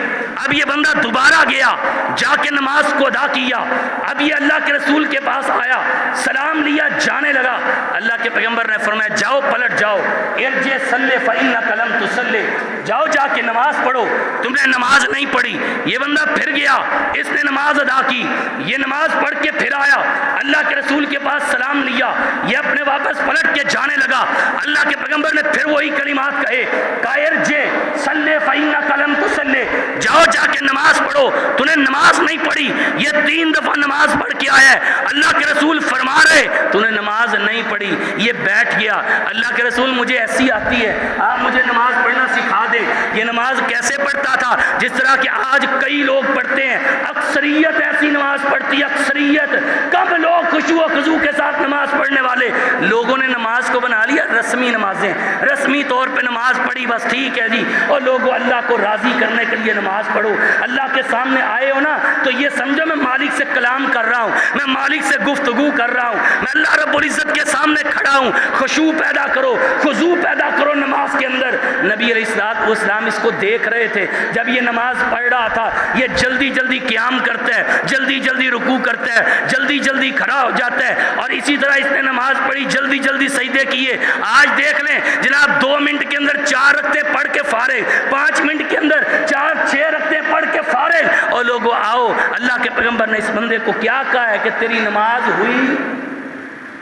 اب یہ بندہ دوبارہ گیا, جا کے نماز کو ادا کیا. اب یہ اللہ کے رسول کے پاس آیا, سلام لیا, جانے لگا. اللہ کے پیغمبر نے فرمایا جاؤ پلٹ جاؤ, ارجع صلی فإنک لم تصلی, جاؤ جا کے نماز پڑھو, تم نے نماز نہیں پڑھی. یہ بندہ پھر گیا, اس نے نماز ادا کی, یہ نماز پڑھ کے پھر آیا, اللہ کے رسول کے پاس سلام لیا, یہ اپنے واپس پلٹ کے جانے لگا. اللہ کے پیغمبر نے پھر وہی کلمات کہے, ارجع صلی فإنک لم تصلی, جاؤ جا کے نماز پڑھو, تو نے نماز نہیں پڑھی. یہ 3 دفعہ نماز پڑھ کے آیا ہے, اللہ کے رسول فرما رہے تو نے نماز نہیں پڑھی. یہ بیٹھ گیا, اللہ کے رسول مجھے ایسی آتی ہے, آپ مجھے نماز پڑھنا سکھا دے. یہ نماز کیسے پڑھتا تھا؟ جس طرح کہ آج کئی لوگ پڑھتے ہیں. اکثریت ایسی نماز پڑھتی ہے, اکثریت. کم لوگ خشوع و خضوع کے ساتھ نماز پڑھنے والے. لوگوں نے نماز کو بنا لیا رسمی نمازیں, رسمی طور پہ نماز پڑھی بس ٹھیک ہے جی, اور لوگوں اللہ کو راضی کرنے کے لیے نماز پڑھو. اللہ کے سامنے آئے ہو نا تو یہ سمجھو میں مالک سے کلام کر رہا ہوں, میں مالک سے گفتگو کر رہا ہوں, میں اللہ رب العزت کے سامنے کھڑا ہوں. خشوع پیدا کرو, خضوع پیدا کرو نماز کے اندر. نبی علیہ الصلوۃ والسلام اس کو دیکھ رہے تھے, جب یہ نماز پڑھ رہا تھا یہ جلدی جلدی قیام کرتا ہے, جلدی جلدی رکوع کرتا ہے, جلدی جلدی کھڑا ہو جاتا ہے, اور اسی طرح اس نے نماز پڑھی, جلدی جلدی سجدے کیے. آج دیکھ لیں جناب 2 منٹ کے اندر 4 رکعتیں پڑھ کے فارغ, 5 منٹ کے اندر 4-6 رکعتیں پڑھ کے فارغ. اور لوگوں آؤ, اللہ کے پیغمبر نے اس بندے کو کیا کہا ہے کہ تیری نماز ہوئی.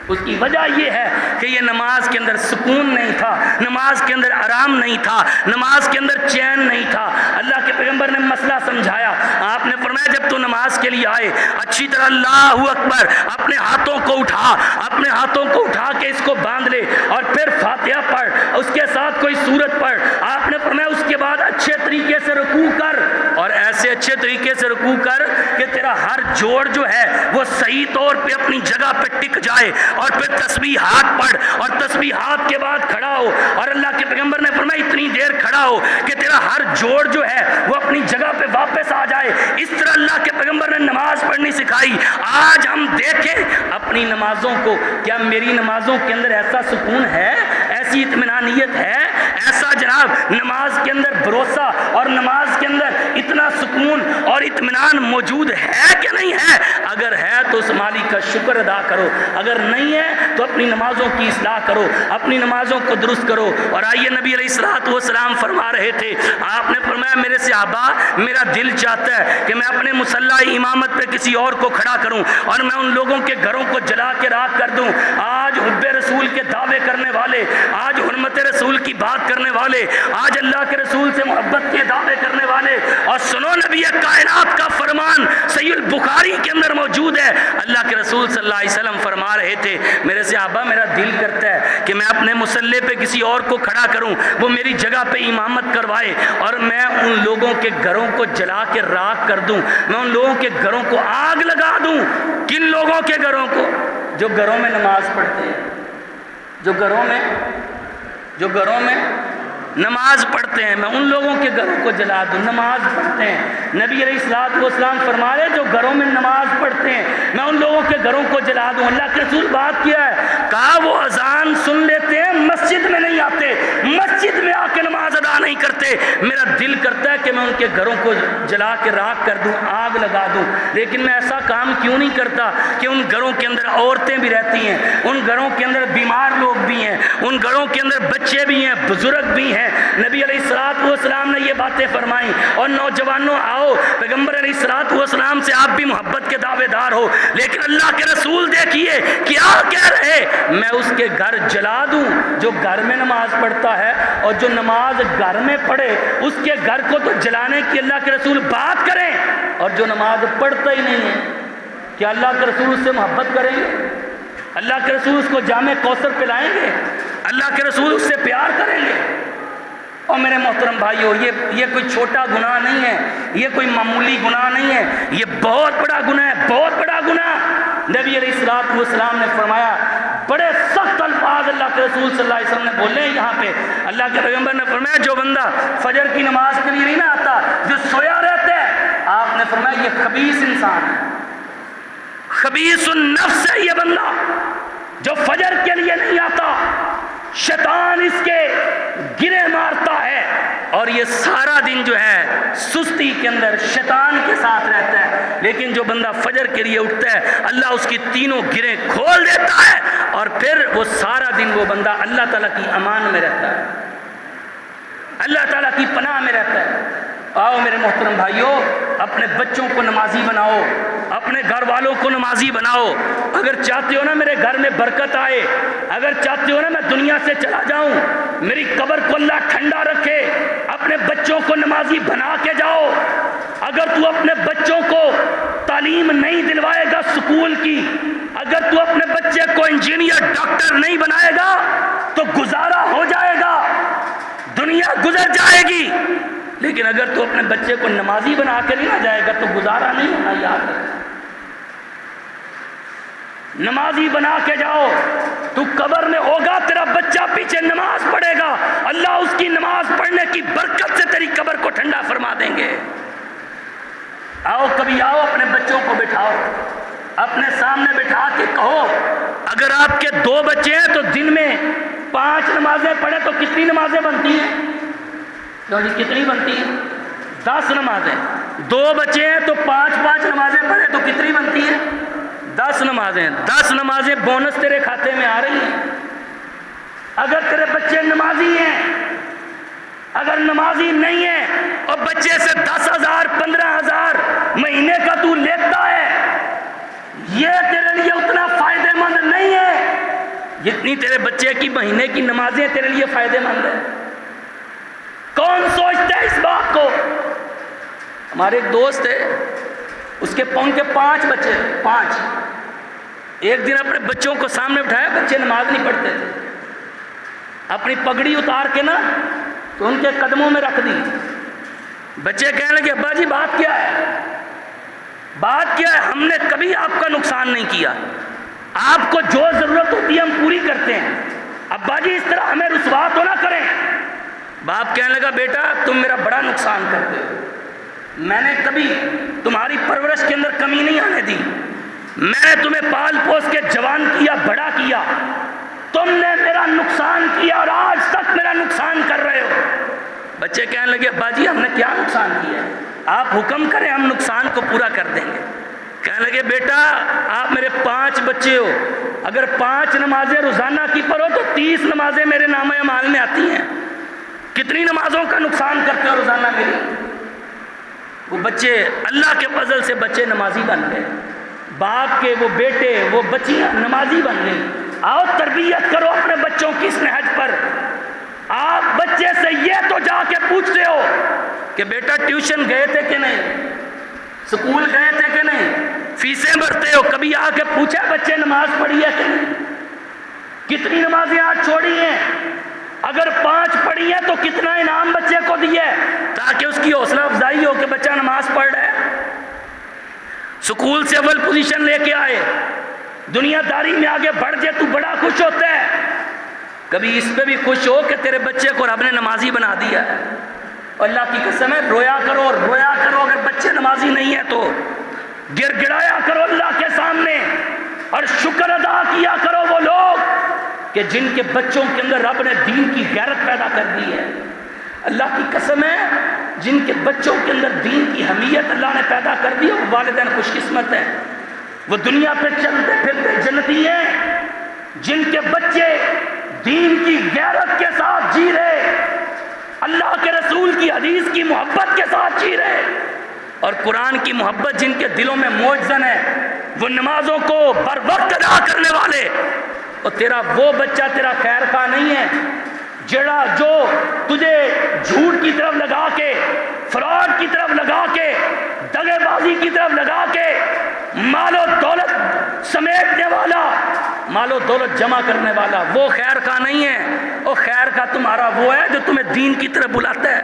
اس کی وجہ یہ ہے کہ یہ نماز کے اندر سکون نہیں تھا, نماز کے اندر آرام نہیں تھا, نماز کے اندر چین نہیں تھا. اللہ کے پیغمبر نے مسئلہ سمجھایا. آپ نے فرمایا جب تو نماز کے لیے آئے اچھی طرح اللہ اکبر, اپنے ہاتھوں کو اٹھا, اپنے ہاتھوں کو اٹھا کے اس کو باندھ لے, اور پھر فاتحہ پڑھ, اس کے ساتھ کوئی سورت پڑھ. آپ نے فرمایا اس کے بعد اچھے طریقے سے رکوع کر, اور ایسے اچھے طریقے سے رکوع کر کہ تیرا ہر جوڑ جو ہے وہ صحیح طور پہ اپنی جگہ پہ ٹک جائے, اور پھر تسبیحات پڑھ, اور تسبیحات کے بعد کھڑا ہو. اور اللہ کے پیغمبر نے فرمایا اتنی دیر کھڑا ہو کہ تیرا ہر جوڑ جو ہے وہ اپنی جگہ پہ واپس آ جائے. اس طرح اللہ کے پیغمبر نے نماز پڑھنی سکھائی. آج ہم دیکھیں اپنی نمازوں کو, کیا میری نمازوں کے اندر ایسا سکون ہے, ایسی اطمینانیت ہے, ایسا جناب نماز کے اندر بھروسہ اور نماز کے اندر اتنا سکون اور اطمینان موجود ہے کہ نہیں ہے؟ اگر ہے تو اس مالک کا شکر ادا کرو, اگر نہیں ہے تو اپنی نمازوں کی اصلاح کرو, اپنی نمازوں کو درست کرو. اور آئیے نبی علیہ الصلوۃ والسلام فرما رہے تھے, آپ نے فرمایا میرے صحابہ میرا دل چاہتا ہے کہ میں اپنے مصلی امامت پہ کسی اور کو کھڑا کروں, اور میں ان لوگوں کے گھروں کو جلا کے راکھ کر دوں. آج حب رسول کے دعوے کرنے والے, آج حرمت رسول کی بات کرنے والے, آج اللہ کے رسول سے محبت کے دعوے کرنے والے, اور سنو نبی کائنات کا فرمان صحیح البخاری کے اندر موجود ہے. اللہ کے رسول صلی اللہ علیہ وسلم فرما رہے تھے میرے صحابہ میرا دل کرتا ہے کہ میں اپنے مسلح پہ کسی اور کو کھڑا کروں، وہ میری جگہ پہ امامت کروائے اور میں ان لوگوں کے گھروں کو جلا کے راکھ کر دوں، میں ان لوگوں کے گھروں کو آگ لگا دوں۔ کن لوگوں کے گھروں کو؟ جو گھروں میں نماز پڑھتے ہیں، جو گھروں میں نماز پڑھتے ہیں، میں ان لوگوں کے گھروں کو جلا دوں۔ نماز پڑھتے ہیں، نبی علیہ السلام فرما رہے جو گھروں میں نماز پڑھتے ہیں میں ان لوگوں کے گھروں کو جلا دوں۔ اللہ کے رسول بات کیا ہے، کہا وہ اذان سن لیتے ہیں، مسجد میں نہیں آتے، مسجد میں آ کے نماز ادا نہیں کرتے، میرا دل کرتا ہے کہ میں ان کے گھروں کو جلا کے راکھ کر دوں، آگ لگا دوں، لیکن میں ایسا کام کیوں نہیں کرتا کہ ان گھروں کے اندر عورتیں بھی رہتی ہیں، ان گھروں کے اندر بیمار لوگ بھی ہیں، ان گھروں کے اندر بچے بھی ہیں، بزرگ بھی ہیں۔ نبی علیہ السلام نے یہ باتیں فرمائیں۔ اور نوجوانوں آؤ، پیغمبر علیہ السلام سے آپ بھی محبت کے دعوے دار ہو، لیکن اللہ کے رسول دیکھیے کیا کہہ رہے، میں اس کے گھر جلا دوں جو گھر میں نماز پڑھتا ہے، اور جو نماز گھر میں پڑھے اس کے گھر کو تو جلانے کی اللہ کے رسول بات کریں، اور جو نماز پڑھتا ہی نہیں ہے کیا اللہ کے رسول اس سے محبت کریں گے؟ اللہ کے رسول اس کو جامع کوثر پلائیں گے؟ اللہ کے رسول اس سے پیار کریں گے؟ اور میرے محترم بھائیو، یہ کوئی چھوٹا گناہ نہیں ہے، یہ کوئی معمولی گناہ نہیں ہے، یہ بہت بڑا گناہ ہے، بہت بڑا گناہ۔ نبی علیہ السلام نے فرمایا، بڑے سخت الفاظ اللہ کے رسول صلی اللہ علیہ وسلم نے بولے ہیں یہاں پہ۔ اللہ کے پیغمبر نے فرمایا جو بندہ فجر کی نماز کے لیے نہیں نہ آتا، جو سویا رہتا ہے، آپ نے فرمایا یہ خبیث انسان ہے، خبیث النفس ہے یہ بندہ جو فجر کے لیے نہیں آتا، شیطان اس کے گرے مارتا ہے، اور یہ سارا دن جو ہے سستی کے اندر شیطان کے ساتھ رہتا ہے۔ لیکن جو بندہ فجر کے لیے اٹھتا ہے اللہ اس کی تینوں گریں کھول دیتا ہے، اور پھر وہ سارا دن وہ بندہ اللہ تعالیٰ کی امان میں رہتا ہے، اللہ تعالیٰ کی پناہ میں رہتا ہے۔ آؤ میرے محترم بھائیوں، اپنے بچوں کو نمازی بناؤ، اپنے گھر والوں کو نمازی بناؤ۔ اگر چاہتے ہو نا میرے گھر میں برکت آئے، اگر چاہتے ہو نا میں دنیا سے چلا جاؤں، میری قبر کو اللہ ٹھنڈا رکھے، اپنے بچوں کو نمازی بنا کے جاؤ۔ اگر تو اپنے بچوں کو تعلیم نہیں دلوائے گا سکول کی، اگر تو اپنے بچے کو انجینئر ڈاکٹر نہیں بنائے گا تو گزارا ہو جائے گا، دنیا گزر جائے گی۔ لیکن اگر تو اپنے بچے کو نمازی بنا کے نہیں جائے گا تو گزارا نہیں ہونا، یاد رکھ۔ نمازی بنا کے جاؤ، تو قبر میں ہوگا تیرا بچہ پیچھے نماز پڑھے گا، اللہ اس کی نماز پڑھنے کی برکت سے تیری قبر کو ٹھنڈا فرما دیں گے۔ آؤ کبھی آؤ، اپنے بچوں کو بٹھاؤ، اپنے سامنے بٹھا کے کہو اگر آپ کے 2 بچے ہیں تو دن میں 5 نمازیں پڑھے تو کتنی نمازیں بنتی ہیں؟ کتنی بنتی ہیں؟ 10 نمازیں۔ 2 بچے ہیں تو 5 نمازیں پڑھے تو کتنی بنتی ہیں؟ 10 نمازیں۔ 10 نمازیں بونس تیرے کھاتے میں آ رہی ہیں۔ اگر تیرے بچے نمازی ہیں، اگر نمازی نہیں ہیں اور بچے سے 10,000 15,000 مہینے کا تو لیتا ہے، یہ تیرے لیے اتنا فائدہ مند نہیں ہے جتنی تیرے بچے کی مہینے کی نمازیں تیرے لیے فائدہ مند ہے۔ کون سوچتا ہے اس بات کو؟ ہمارے ایک دوست ہے، اس کے 5 بچے، 5۔ ایک دن اپنے بچوں کو سامنے بٹھایا، بچے نماز نہیں پڑھتے تھے، اپنی پگڑی اتار کے نا تو ان کے قدموں میں رکھ دی۔ بچے کہنے لگے ابا جی بات کیا ہے؟ بات کیا ہے؟ ہم نے کبھی آپ کا نقصان نہیں کیا، آپ کو جو ضرورت ہوتی ہے ہم پوری کرتے ہیں، ابا جی اس طرح ہمیں رسوا تو نہ کریں۔ باپ کہنے لگا بیٹا تم میرا بڑا نقصان کرتے ہو، میں نے کبھی تمہاری پرورش کے اندر کمی نہیں آنے دی، میں نے تمہیں پال پوس کے جوان کیا، بڑا کیا، تم نے میرا نقصان کیا اور آج تک میرا نقصان کر رہے ہو۔ بچے کہنے لگے ابا جی ہم نے کیا نقصان کیا ہے؟ آپ حکم کریں ہم نقصان کو پورا کر دیں گے۔ کہنے لگے بیٹا آپ میرے 5 بچے ہو، اگر 5 نمازیں روزانہ کی پڑھو تو 30 نمازیں میرے نام اعمال میں آتی ہیں، کتنی نمازوں کا نقصان کرتے ہو روزانہ میری؟ وہ بچے اللہ کے فضل سے بچے نمازی بن گئے، باپ کے وہ بیٹے وہ بچیاں نمازی بن گئی۔ آؤ تربیت کرو اپنے بچوں کی اس نہج پر۔ آپ بچے سے یہ تو جا کے پوچھتے ہو کہ بیٹا ٹیوشن گئے تھے کہ نہیں، سکول گئے تھے کہ نہیں، فیسیں بھرتے ہو، کبھی آ کے پوچھا بچے نماز پڑھی ہے کہ نہیں؟ کتنی نمازیں آج چھوڑی ہیں؟ اگر 5 پڑھی ہیں تو کتنا انعام بچے کو دیا ہے تاکہ اس کی حوصلہ افزائی ہو کہ بچہ نماز پڑھ رہا ہے. سکول سے اول پوزیشن لے کے آئے, دنیا داری میں آگے بڑھ جائے تو بڑا خوش ہوتا ہے. کبھی اس پہ بھی خوش ہو کہ تیرے بچے کو رب نے نمازی بنا دیا ہے. اللہ کی قسم ہے, رویا کرو اگر بچے نمازی نہیں ہیں تو گر گڑایا کرو اللہ کے سامنے اور شکر ادا کیا کرو وہ لوگ کہ جن کے بچوں کے اندر رب نے دین کی غیرت پیدا کر دی ہے. اللہ کی قسم ہے, جن کے بچوں کے اندر دین کی حمیت اللہ نے پیدا کر دی ہے وہ والدین خوش قسمت ہیں. وہ دنیا پہ چلتے پھرتے جنتی ہیں جن کے بچے دین کی غیرت کے ساتھ جی رہے, اللہ کے رسول کی حدیث کی محبت کے ساتھ جی رہے, اور قرآن کی محبت جن کے دلوں میں موجزن ہے, وہ نمازوں کو بر وقت ادا کرنے والے. اور تیرا وہ بچہ تیرا خیر خواہ نہیں ہے جو تجھے جھوٹ کی طرف لگا کے, فراڈ کی طرف لگا کے, دغے بازی کی طرف لگا کے مال و دولت سمیٹنے والا, مال و دولت جمع کرنے والا, وہ خیر خواہ نہیں ہے. اور خیر خواہ تمہارا وہ ہے جو تمہیں دین کی طرف بلاتا ہے,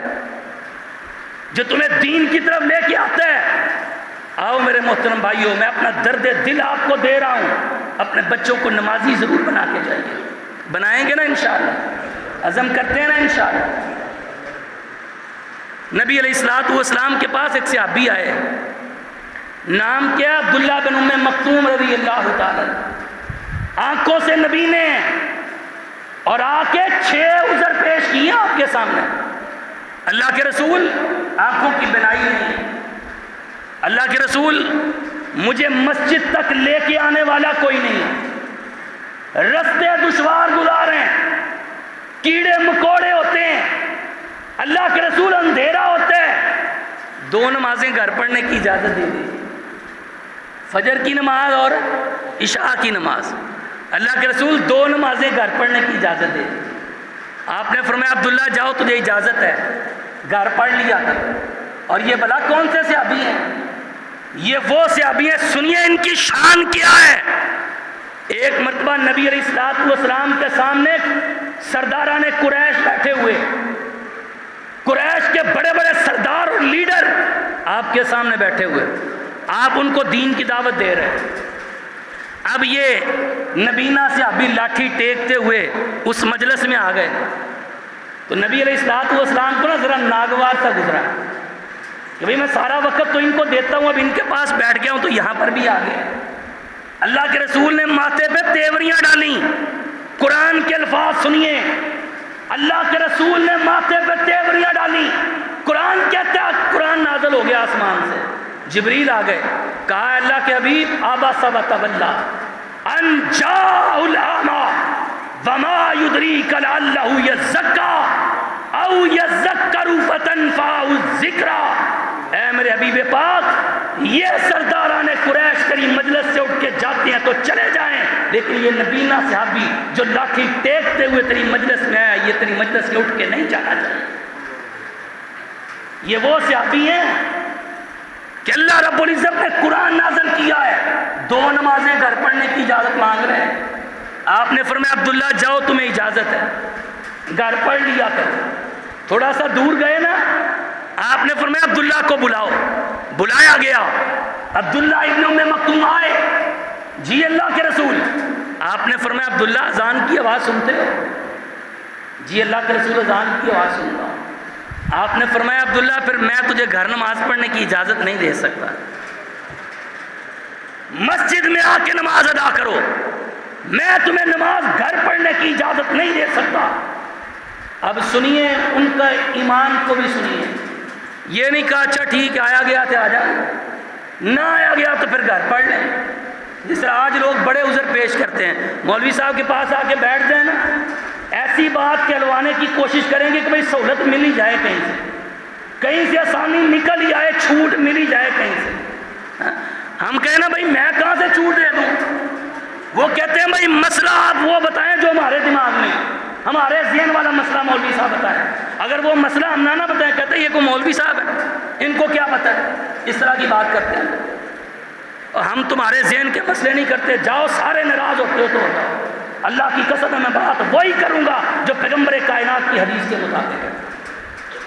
جو تمہیں دین کی طرف لے کے آتا ہے. آؤ میرے محترم بھائیوں, میں اپنا درد دل آپ کو دے رہا ہوں, اپنے بچوں کو نمازی ضرور بنا کے جائیے. بنائیں گے نا انشاءاللہ, عزم کرتے ہیں نا انشاءاللہ. نبی علیہ الصلوۃ والسلام کے پاس ایک صحابی آئے, نام کیا, عبداللہ بن ام مکتوم رضی اللہ تعالی. آنکھوں سے نبی نے اور آ کے 6 عذر پیش کیے آپ کے سامنے. اللہ کے رسول, آنکھوں کی بینائی نہیں. اللہ کے رسول, مجھے مسجد تک لے کے آنے والا کوئی نہیں, رستے دشوار گزاریں, کیڑے مکوڑے ہوتے ہیں. اللہ کے رسول, اندھیرا ہوتا ہے, 2 نمازیں گھر پڑھنے کی اجازت دے دی, فجر کی نماز اور عشاء کی نماز. اللہ کے رسول 2 نمازیں گھر پڑھنے کی اجازت دے دی. آپ نے فرمایا عبداللہ جاؤ تجھے اجازت ہے, گھر پڑھ لیا کر. اور یہ بلا کون سے صحابی ہیں؟ یہ وہ صحابی ہیں, سنیے ان کی شان کیا ہے. ایک مرتبہ نبی علیہ الصلوۃ والسلام کے سامنے سرداران قریش بیٹھے ہوئے, قریش کے بڑے بڑے سردار اور لیڈر آپ کے سامنے بیٹھے ہوئے, آپ ان کو دین کی دعوت دے رہے. اب یہ نبینا صحابی لاٹھی ٹیکتے ہوئے اس مجلس میں آ گئے, تو نبی علیہ الصلوۃ والسلام کو نا ذرا ناگوار سا گزرا کہ بھئی میں سارا وقت تو ان کو دیتا ہوں, اب ان کے پاس بیٹھ گیا ہوں تو یہاں پر بھی آ گیا. اللہ کے رسول نے ماتھے پہ تیوریاں ڈالیں. قرآن کے الفاظ سنیے, اللہ کے رسول نے ماتھے پہ تیوریاں ڈالیں. قرآن کہتا ہے, قرآن نازل ہو گیا آسمان سے, جبریل آ گئے, کہا اللہ کے حبیب عبس وتولی ان جاءہ الاعمی وما یدریک لعلہ یزکیٰ او یذکر فتنفعہ الذکریٰ. اے میرے حبیب پاک, یہ سرداران قریش تیری مجلس سے اٹھ کے جاتے ہیں تو چلے جائیں, لیکن یہ نبینا صحابی جو لاٹھی ٹیکتے ہوئے تیری مجلس میں آیا, یہ تیری مجلس سے اٹھ کے نہیں جانا چاہیے. یہ وہ صحابی ہیں کہ اللہ رب العزت نے قرآن نازل کیا ہے, 2 نمازیں گھر پڑھنے کی اجازت مانگ رہے ہیں. آپ نے فرمایا عبداللہ جاؤ تمہیں اجازت ہے, گھر پڑھ لیا کر. تھوڑا سا دور گئے نا, آپ نے فرمایا عبداللہ کو بلاؤ. بلایا گیا, عبداللہ ابن ام مکتوم آئے, جی اللہ کے رسول. آپ نے فرمایا عبداللہ اذان کی آواز سنتے ہو؟ جی اللہ کے رسول اذان کی آواز سنتا ہوں. آپ نے فرمایا عبداللہ پھر میں تجھے گھر نماز پڑھنے کی اجازت نہیں دے سکتا, مسجد میں آ کے نماز ادا کرو, میں تمہیں نماز گھر پڑھنے کی اجازت نہیں دے سکتا. اب سنیے ان کا ایمان کو بھی سنیے. یہ نہیں کہا اچھا ٹھیک ہے آیا گیا تھے آ جا, نہ آیا گیا تو پھر گھر پڑھ لیں. جس طرح آج لوگ بڑے عذر پیش کرتے ہیں, مولوی صاحب کے پاس آ کے بیٹھ جائیں نا, ایسی بات کہلوانے کی کوشش کریں گے کہ بھئی سہولت مل ہی جائے, کہیں سے آسانی نکل ہی آئے, چھوٹ مل ہی جائے کہیں سے. ہم کہیں نا بھئی میں کہاں سے چھوٹ دے دوں, وہ کہتے ہیں بھئی مسئلہ آپ وہ بتائیں جو ہمارے دماغ میں, ہمارے ذہن والا مسئلہ مولوی صاحب بتائیں. اگر وہ مسئلہ ہم نہ بتائیں, کہتے ہیں یہ کوئی مولوی صاحب ہے, ان کو کیا پتہ ہے, اس طرح کی بات کرتے ہیں. اور ہم تمہارے ذہن کے مسئلے نہیں کرتے, جاؤ سارے ناراض ہوتے ہو تو ہوتا. اللہ کی قسم ہے میں بات وہی کروں گا جو پیغمبر کائنات کی حدیث کے مطابق ہے۔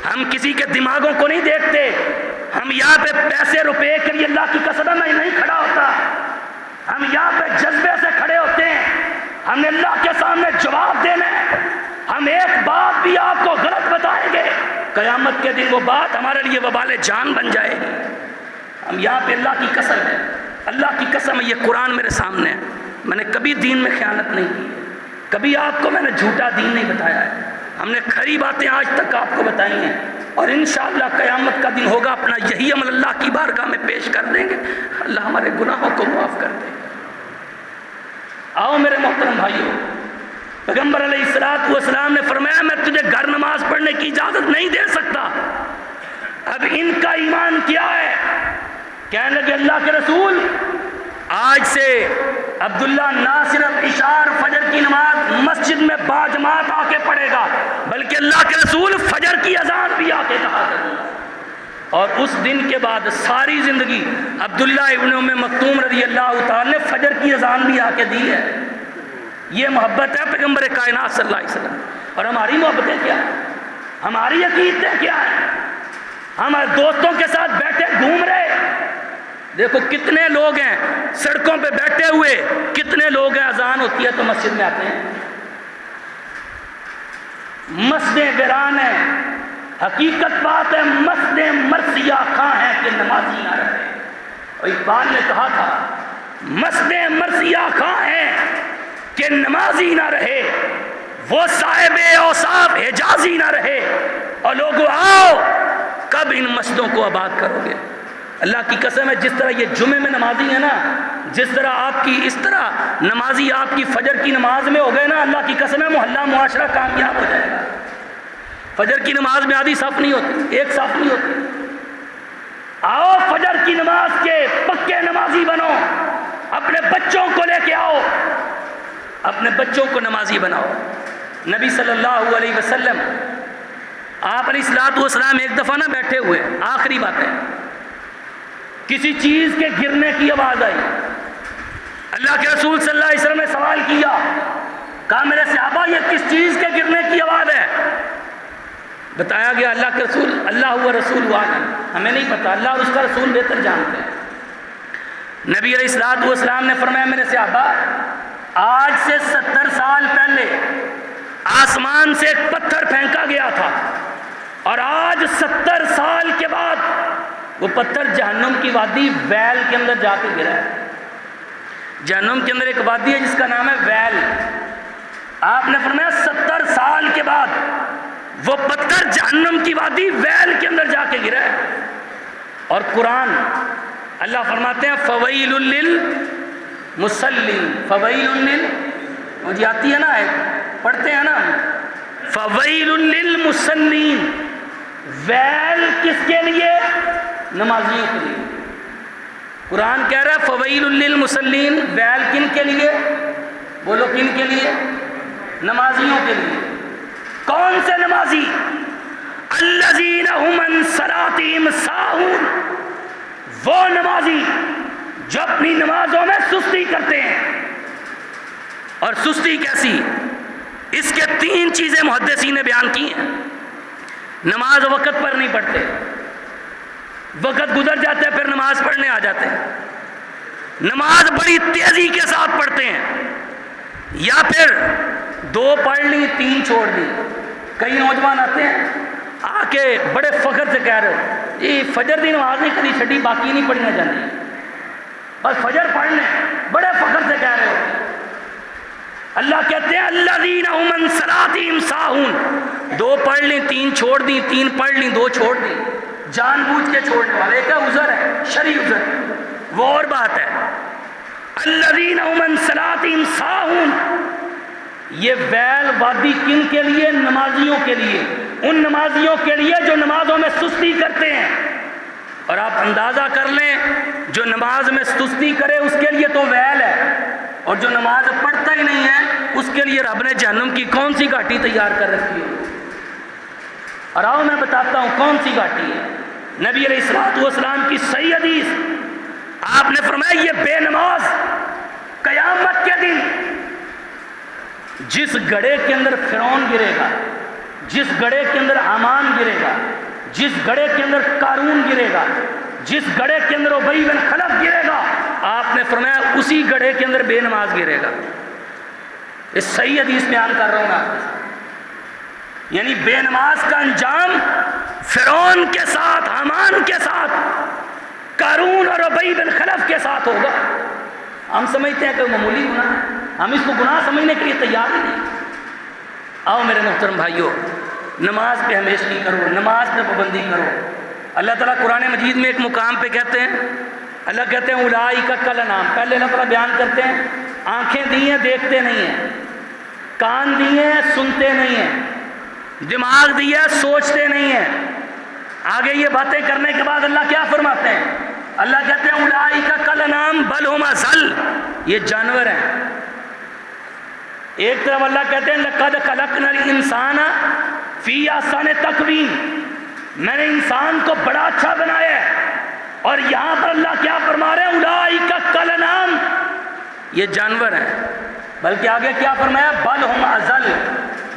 ہم کسی کے دماغوں کو نہیں دیکھتے، ہم یہاں پہ پیسے روپے کے لیے اللہ کی قسم ہے میں نہیں کھڑا ہوتا، ہم یہاں پہ جذبے سے کھڑے ہوتے ہیں، ہم نے اللہ کے سامنے جواب دینا ہے۔ ہم ایک بات بھی آپ کو غلط بتائیں گے، قیامت کے دن وہ بات ہمارے لیے وبال جان بن جائے گی۔ ہم یہاں پہ اللہ کی قسم ہے، اللہ کی قسم ہے، یہ قرآن میرے سامنے ہے، میں نے کبھی دین میں خیانت نہیں کی، کبھی آپ کو میں نے جھوٹا دین نہیں بتایا ہے، ہم نے کھری باتیں آج تک آپ کو بتائی ہیں، اور انشاءاللہ قیامت کا دن ہوگا اپنا یہی عمل اللہ کی بارگاہ میں پیش کر دیں گے، اللہ ہمارے گناہوں کو معاف کر دے۔ آؤ میرے محترم بھائیوں، پیغمبر علیہ السلام نے فرمایا میں تجھے گھر نماز پڑھنے کی اجازت نہیں دے سکتا۔ اب ان کا ایمان کیا ہے؟ کہنے لگے اللہ کے رسول آج سے عبداللہ نہ صرف عشاء اور فجر کی نماز مسجد میں باجماعت آ کے پڑھے گا، بلکہ اللہ کے رسول فجر کی اذان بھی آ کے کہا کروں گا۔ اور اس دن کے بعد ساری زندگی عبداللہ ابن ام مکتوم رضی اللہ تعالی نے فجر کی اذان بھی آ کے دی ہے۔ یہ محبت ہے پیغمبر کائنات صلی اللہ علیہ وسلم۔ اور ہماری محبتیں کیا ہیں؟ ہماری عقیدتیں کیا ہیں؟ ہم دوستوں کے ساتھ بیٹھے گھوم رہے، دیکھو کتنے لوگ ہیں سڑکوں پہ بیٹھے ہوئے، کتنے لوگ ہیں اذان ہوتی ہے تو مسجد میں آتے ہیں، مسجدیں ویران ہیں۔ حقیقت بات ہے مسجدیں مرثیہ خواہ ہیں کہ نمازی نہ رہے۔ اور اقبال نے کہا تھا مسجدیں مرثیہ خواہ ہیں کہ نمازی نہ رہے، وہ صاحب اوصاف حجازی نہ رہے۔ اور لوگوں آؤ کب ان مسجدوں کو آباد کرو گے؟ اللہ کی قسم ہے جس طرح یہ جمعے میں نمازی ہے نا، جس طرح آپ کی اس طرح نمازی آپ کی فجر کی نماز میں ہو گئے نا، اللہ کی قسم ہے محلہ معاشرہ کامیاب ہو جائے گا۔ فجر کی نماز میں آدھی صف نہیں ہوتی، ایک صف نہیں ہوتی۔ آؤ فجر کی نماز کے پکے نمازی بنو، اپنے بچوں کو لے کے آؤ، اپنے بچوں کو نمازی بناؤ۔ نبی صلی اللہ علیہ وسلم آپ علیہ الصلوۃ والسلام ایک دفعہ نہ بیٹھے ہوئے، آخری بات ہے، کسی چیز کے گرنے کی آواز آئی، اللہ کے رسول صلی اللہ علیہ وسلم نے سوال کیا، کہا میرے صحابہ یہ کس چیز کے گرنے کی آواز ہے؟ بتایا گیا اللہ کے رسول اللہ ہوا رسول عالم، ہمیں نہیں پتا، اللہ اور اس کا رسول بہتر جانتے ہیں۔ نبی علیہ الصلوۃ والسلام نے فرمایا میرے صحابہ آج سے 70 سال پہلے آسمان سے ایک پتھر پھینکا گیا تھا، اور آج 70 سال کے بعد وہ پتھر جہنم کی وادی ویل کے اندر جا کے گرا ہے۔ جہنم کے اندر ایک وادی ہے جس کا نام ہے ویل۔ آپ نے فرمایا 70 سال کے بعد وہ پتھر جہنم کی وادی ویل کے اندر جا کے گرا ہے۔ اور قرآن اللہ فرماتے ہیں فویل للمصلین، فویل مجھے آتی ہے نا، پڑھتے ہیں نا، فویل للمصلین، ویل کس کے لیے؟ نمازیوں کے لیے۔ قرآن کہہ رہا ہے فویل للمصلین، ویل کن کے لیے؟ بولو کن کے لیے؟ نمازیوں کے لیے۔ کون سے نمازی؟ الذین هم عن صلاتهم ساہون، وہ نمازی جو اپنی نمازوں میں سستی کرتے ہیں۔ اور سستی کیسی؟ اس کے 3 چیزیں محدثین نے بیان کی ہیں۔ نماز وقت پر نہیں پڑھتے، وقت گزر جاتا ہے پھر نماز پڑھنے آ جاتے ہیں، نماز بڑی تیزی کے ساتھ پڑھتے ہیں، یا پھر 2 پڑھ لی 3 چھوڑ دی۔ کئی نوجوان آتے ہیں آ کے بڑے فخر سے کہہ رہے ہو جی فجر دی نماز نہیں کری چھڈی، باقی نہیں پڑھنا چاہتی، بس فجر پڑھنے، بڑے فخر سے کہہ رہے ہو۔ اللہ کہتے ہیں الذین هم عن صلاتهم ساہون، 2 پڑھ لیں 3 چھوڑ دی، 3 پڑھ لیں 2 چھوڑ دی، جان بوجھ کے چھوڑنے والے کا عذر ہے، شرعی عذر، وہ اور بات ہے۔ الذین هم عن صلاتهم ساہون، یہ ویل وادی کن کے لیے؟ نمازیوں کے لیے، ان نمازیوں کے لیے جو نمازوں میں سستی کرتے ہیں۔ اور آپ اندازہ کر لیں جو نماز میں سستی کرے اس کے لیے تو ویل ہے، اور جو نماز پڑھتا ہی نہیں ہے اس کے لیے رب نے جہنم کی کون سی گھاٹی تیار کر رکھی ہے؟ اور آؤ میں بتاتا ہوں کون سی گھاٹی ہے۔ نبی علیہ الصلوۃ والسلام کی صحیح حدیث، آپ نے فرمایا یہ بے نماز قیامت کے دن جس گڑھے کے اندر فرعون گرے گا، جس گڑھے کے اندر حامان گرے گا، جس گڑھے کے اندر قارون گرے گا، جس گڑھے کے اندر ابی بن خلف گرے گا، آپ نے فرمایا اسی گڑھے کے اندر بے نماز گرے گا۔ اس صحیح حدیث بیان کر رہا ہوں میں آپ کے ساتھ، یعنی بے نماز کا انجام فرعون کے ساتھ، حامان کے ساتھ، قارون اور ابی بن خلف کے ساتھ ہوگا۔ ہم سمجھتے ہیں کہ معمولی گناہ ہے، ہم اس کو گناہ سمجھنے کے لیے تیار ہی نہیں۔ آؤ میرے محترم بھائیوں، نماز پہ ہمیشگی کرو، نماز پہ پابندی کرو۔ اللہ تعالیٰ قرآن مجید میں ایک مقام پہ کہتے ہیں، اللہ کہتے ہیں اولئک کالانعام، پہلے اللہ تعالیٰ بیان کرتے ہیں آنکھیں دی ہیں دیکھتے نہیں ہیں، کان دیے ہیں سنتے نہیں ہیں، دماغ دیا ہے سوچتے نہیں ہیں۔ آگے یہ باتیں کرنے کے بعد اللہ کیا فرماتے ہیں؟ اللہ کہتے ہیں اولئک کالانعام بل هم اضل، یہ جانور ہیں۔ ایک طرف اللہ کہتے ہیں لقد خلقنا الانسان فی احسن تقویم، میں نے انسان کو بڑا اچھا بنایا ہے، اور یہاں پر اللہ کیا فرما رہے ہیں؟ اولئک کالانعام، یہ جانور ہیں۔ بلکہ آگے کیا فرمایا؟ بل هم اضل،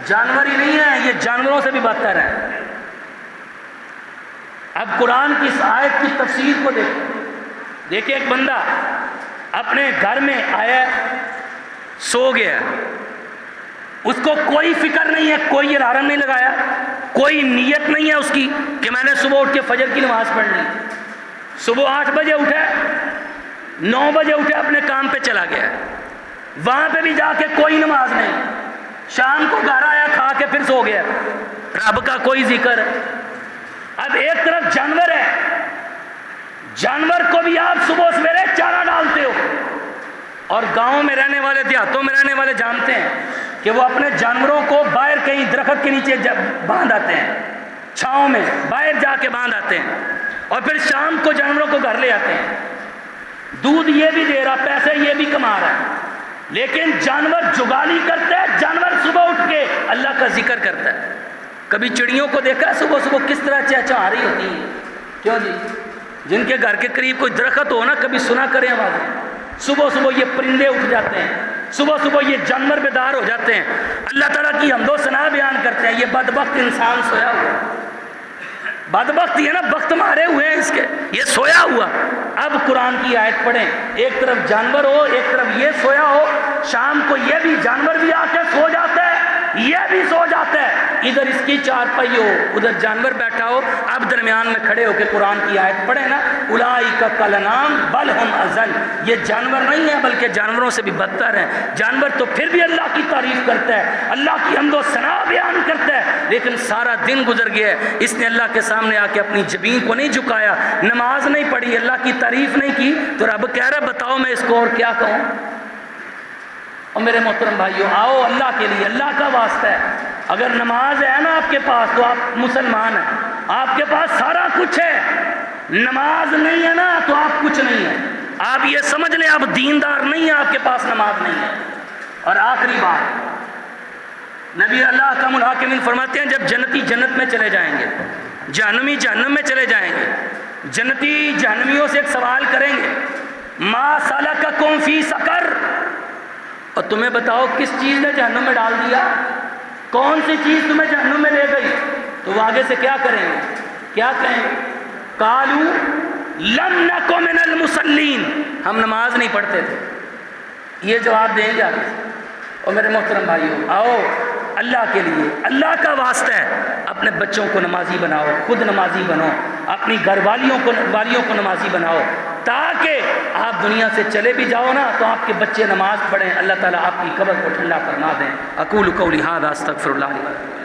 جانور ہی نہیں ہیں، یہ جانوروں سے بھی بدتر ہیں۔ اب قرآن کی اس آیت کی تفسیر کو دیکھیں، ایک بندہ اپنے گھر میں آیا سو گیا، اس کو کوئی فکر نہیں ہے، کوئی الارم نہیں لگایا، کوئی نیت نہیں ہے اس کی کہ میں نے صبح اٹھ کے فجر کی نماز پڑھ لی۔ صبح 8 بجے اٹھے، 9 بجے اٹھے، اپنے کام پہ چلا گیا، وہاں پہ بھی جا کے کوئی نماز نہیں، شام کو گھر آیا کھا کے پھر سو گیا، رب کا کوئی ذکر۔ اب ایک طرف جانور ہے، جانور کو بھی آپ صبح سویرے چارہ ڈالتے ہو، اور گاؤں میں رہنے والے، دیہاتوں میں رہنے والے جانتے ہیں کہ وہ اپنے جانوروں کو باہر کہیں درخت کے نیچے باندھ آتے ہیں، چھاؤں میں باہر جا کے باندھ آتے ہیں، اور پھر شام کو جانوروں کو گھر لے آتے ہیں۔ دودھ یہ بھی دے رہا، پیسے یہ بھی کما رہا ہے، لیکن جانور جگالی کرتا ہے، جانور صبح اٹھ کے اللہ کا ذکر کرتا ہے۔ کبھی چڑیوں کو دیکھا صبح صبح کس طرح چہچہا رہی ہوتی ہیں؟ کیوں جی؟ جن کے گھر کے قریب کوئی درخت ہو نا، کبھی سنا کریں آوازیں، صبح صبح یہ پرندے اٹھ جاتے ہیں، صبح صبح یہ جانور بیدار ہو جاتے ہیں، اللہ تعالیٰ کی حمد و ثنا بیان کرتے ہیں۔ یہ بدبخت انسان سویا ہوا، بدبخت یہ نا بخت مارے ہوئے ہیں اس کے، یہ سویا ہوا۔ اب قرآن کی آیت پڑھیں، ایک طرف جانور ہو، ایک طرف یہ سویا ہو، شام کو یہ بھی جانور بھی آ کے سو جاتا ہے، یہ بھی سو جاتا ہے، ادھر اس کی چارپائی ہو، ادھر جانور بیٹھا ہو، اب درمیان میں کھڑے ہو کے قرآن کی آیت پڑھیں نا، اولئک کالانعام بل هم اضل، یہ جانور نہیں ہے بلکہ جانوروں سے بھی بدتر ہیں۔ جانور تو پھر بھی اللہ کی تعریف کرتا ہے، اللہ کی حمد و ثنا بیان کرتا ہے، لیکن سارا دن گزر گیا ہے، اس نے اللہ کے سامنے آ کے اپنی جبین کو نہیں جھکایا، نماز نہیں پڑھی، اللہ کی تعریف نہیں کی، تو رب کہہ رہا بتاؤ میں اس کو اور کیا کہوں؟ اور میرے محترم بھائیوں، آؤ اللہ کے لیے، اللہ کا واسطہ ہے، اگر نماز ہے نا آپ کے پاس تو آپ مسلمان ہیں، آپ کے پاس سارا کچھ ہے، نماز نہیں ہے نا تو آپ کچھ نہیں ہیں، آپ یہ سمجھ لیں آپ دیندار نہیں ہیں، آپ کے پاس نماز نہیں ہے۔ اور آخری بات، نبی اللہ کا الحاکمین فرماتے ہیں جب جنتی جنت میں چلے جائیں گے، جہنمی جہنم میں چلے جائیں گے، جنتی جہنمیوں سے ایک سوال کریں گے، ما سلککم فی سقر، اور تمہیں بتاؤ کس چیز نے جہنم میں ڈال دیا، کون سی چیز تمہیں جہنم میں لے گئی؟ تو وہ آگے سے کیا کریں گے؟ کیا کہیں گے؟ قالوا لم نک من المصلین، ہم نماز نہیں پڑھتے تھے، یہ جواب دیں گے آگے۔ اور میرے محترم بھائیوں، آؤ اللہ کے لیے، اللہ کا واسطہ ہے، اپنے بچوں کو نمازی بناؤ، خود نمازی بنو، اپنی گھر والیوں کو نمازی بناؤ، تاکہ آپ دنیا سے چلے بھی جاؤ نا تو آپ کے بچے نماز پڑھیں، اللہ تعالیٰ آپ کی قبر کو ٹھنڈا فرما دیں۔ اقول قولی ھذا استغفر اللہ لی ولکم۔